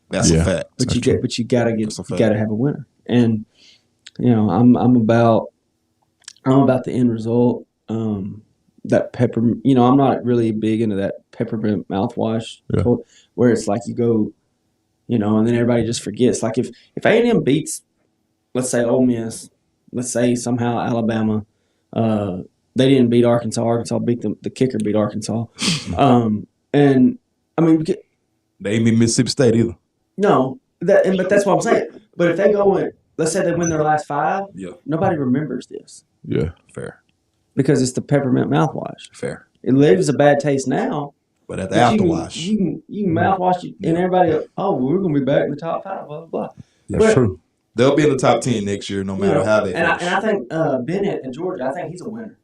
Speaker 2: That's a fact.
Speaker 3: But you got to
Speaker 2: That's a fact.
Speaker 3: have a winner. And you know, I'm about the end result. That peppermint. You know, I'm not really big into that peppermint mouthwash where it's like you go. You know, and then everybody just forgets. Like if A&M beats, let's say Ole Miss, let's say somehow Alabama, they didn't beat Arkansas. Arkansas beat them. The kicker beat Arkansas. And I mean,
Speaker 2: They ain't beat Mississippi State either.
Speaker 3: no, but that's what I'm saying. But if they go in, let's say they win their last 5, nobody remembers this
Speaker 1: Yeah.
Speaker 2: Fair.
Speaker 3: because it's the peppermint mouthwash.
Speaker 2: Fair.
Speaker 3: It leaves a bad taste now.
Speaker 2: But at the
Speaker 3: But
Speaker 2: afterwash,
Speaker 3: you can mouthwash it, and everybody, oh, well, we're gonna be back in the top 5, blah blah blah.
Speaker 1: That's
Speaker 3: But-
Speaker 1: true.
Speaker 2: they'll be in the top 10 next year, no matter how they
Speaker 3: and
Speaker 2: finish.
Speaker 3: I think Bennett in Georgia, I think he's a winner.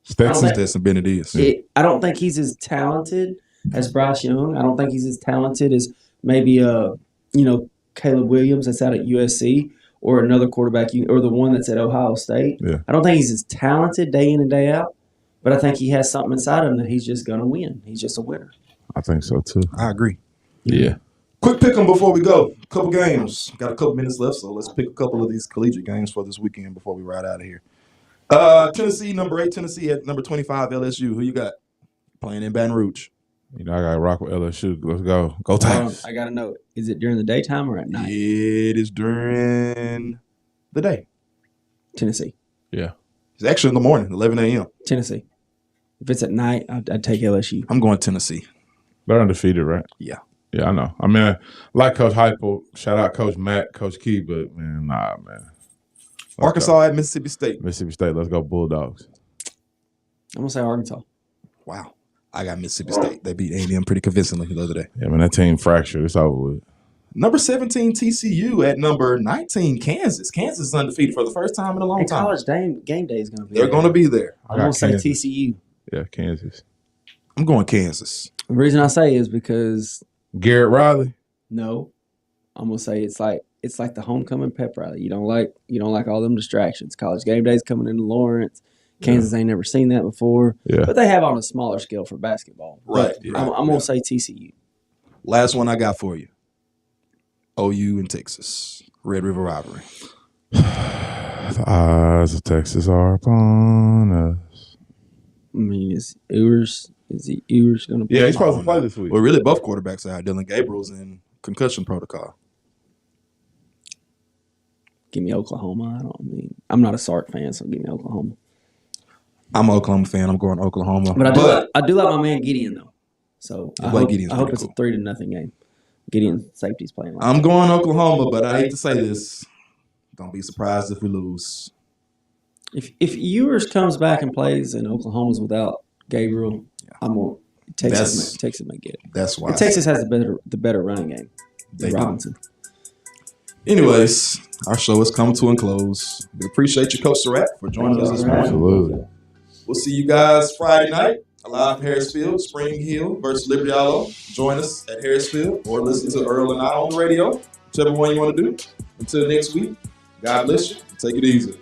Speaker 1: Stetson.
Speaker 2: Stetson Bennett is.
Speaker 3: I don't think he's as talented as Bryce Young. I don't think he's as talented as maybe Caleb Williams that's out at USC or another quarterback or the one that's at Ohio State.
Speaker 1: Yeah.
Speaker 3: I don't think he's as talented day in and day out, but I think he has something inside him that he's just gonna win. He's just a winner.
Speaker 1: I think so too.
Speaker 2: I agree.
Speaker 1: Yeah.
Speaker 2: Quick pick 'em before we go. Couple games. Got a couple minutes left, so let's pick a couple of these collegiate games for this weekend before we ride out of here. Tennessee, number 8. Tennessee at number 25, LSU. Who you got? Playing in Baton Rouge.
Speaker 1: You know, I got to rock with LSU. Let's go. Go Tigers.
Speaker 3: I gotta know, is it during the daytime or at night?
Speaker 2: It is during the day.
Speaker 3: Tennessee.
Speaker 1: Yeah.
Speaker 2: It's actually in the morning, 11 a.m.
Speaker 3: Tennessee. If it's at night, I'd take LSU.
Speaker 2: I'm going Tennessee.
Speaker 1: They're undefeated, right?
Speaker 2: Yeah.
Speaker 1: Yeah, I know. I mean, like Coach Heupel, shout out Coach Matt, Coach Key, but man, nah, man. Let's
Speaker 2: Arkansas
Speaker 1: go.
Speaker 2: at Mississippi State.
Speaker 1: Mississippi State. Let's go Bulldogs.
Speaker 3: I'm gonna say Arkansas.
Speaker 2: Wow. I got Mississippi State. They beat A&M pretty convincingly the other day.
Speaker 1: Yeah, man, that team fractured. It's over with.
Speaker 2: Number 17, TCU at number 19, Kansas. Kansas is undefeated for the first time in a long
Speaker 3: And
Speaker 2: time.
Speaker 3: college game day is gonna be.
Speaker 2: They're
Speaker 3: there.
Speaker 2: going to be there.
Speaker 1: I
Speaker 3: I'm
Speaker 1: got
Speaker 3: gonna say
Speaker 1: Kansas.
Speaker 3: TCU.
Speaker 1: Yeah, Kansas.
Speaker 2: I'm going Kansas.
Speaker 3: The reason I say is because
Speaker 1: Garrett Riley.
Speaker 3: no, I'm gonna say it's like the homecoming pep rally. You don't like all them distractions. College game day's coming into Lawrence. Kansas ain't never seen that before.
Speaker 1: Yeah.
Speaker 3: But they have on a smaller scale for basketball.
Speaker 2: Right.
Speaker 3: But I'm gonna say TCU.
Speaker 2: Last one I got for you. OU and Texas. Red River rivalry.
Speaker 1: The eyes of Texas are upon us.
Speaker 3: I mean, is Ewers gonna play?
Speaker 1: Yeah, he's supposed to play this week.
Speaker 2: Well, really, both quarterbacks are out. Dillon Gabriel's in concussion protocol.
Speaker 3: Give me Oklahoma. I'm not a Sark fan, so give me Oklahoma.
Speaker 2: I'm an Oklahoma fan. I'm going Oklahoma.
Speaker 3: But I do like my man Gideon though. So I hope
Speaker 2: Gideon's
Speaker 3: it's
Speaker 2: pretty
Speaker 3: a 3-0 game. Gideon safety's playing. Like
Speaker 2: I'm going Oklahoma, but I hate to say this. Don't be surprised if we lose.
Speaker 3: If Ewers comes back and plays and Oklahoma's without Gabriel, I'm gonna Texas may get it.
Speaker 2: That's why.
Speaker 3: And Texas has the better running game
Speaker 2: They
Speaker 3: than
Speaker 2: do.
Speaker 3: Robinson.
Speaker 2: Anyways, our show is coming to a close. We appreciate you, Coach Surratt, for joining us this morning.
Speaker 1: Absolutely.
Speaker 2: We'll see you guys Friday night, live from Harrisfield, Spring Hill versus Liberty Hollow. Join us at Harrisfield or listen to Earl and I on the radio, whichever one you want to do. Until next week, God bless you. Take it easy.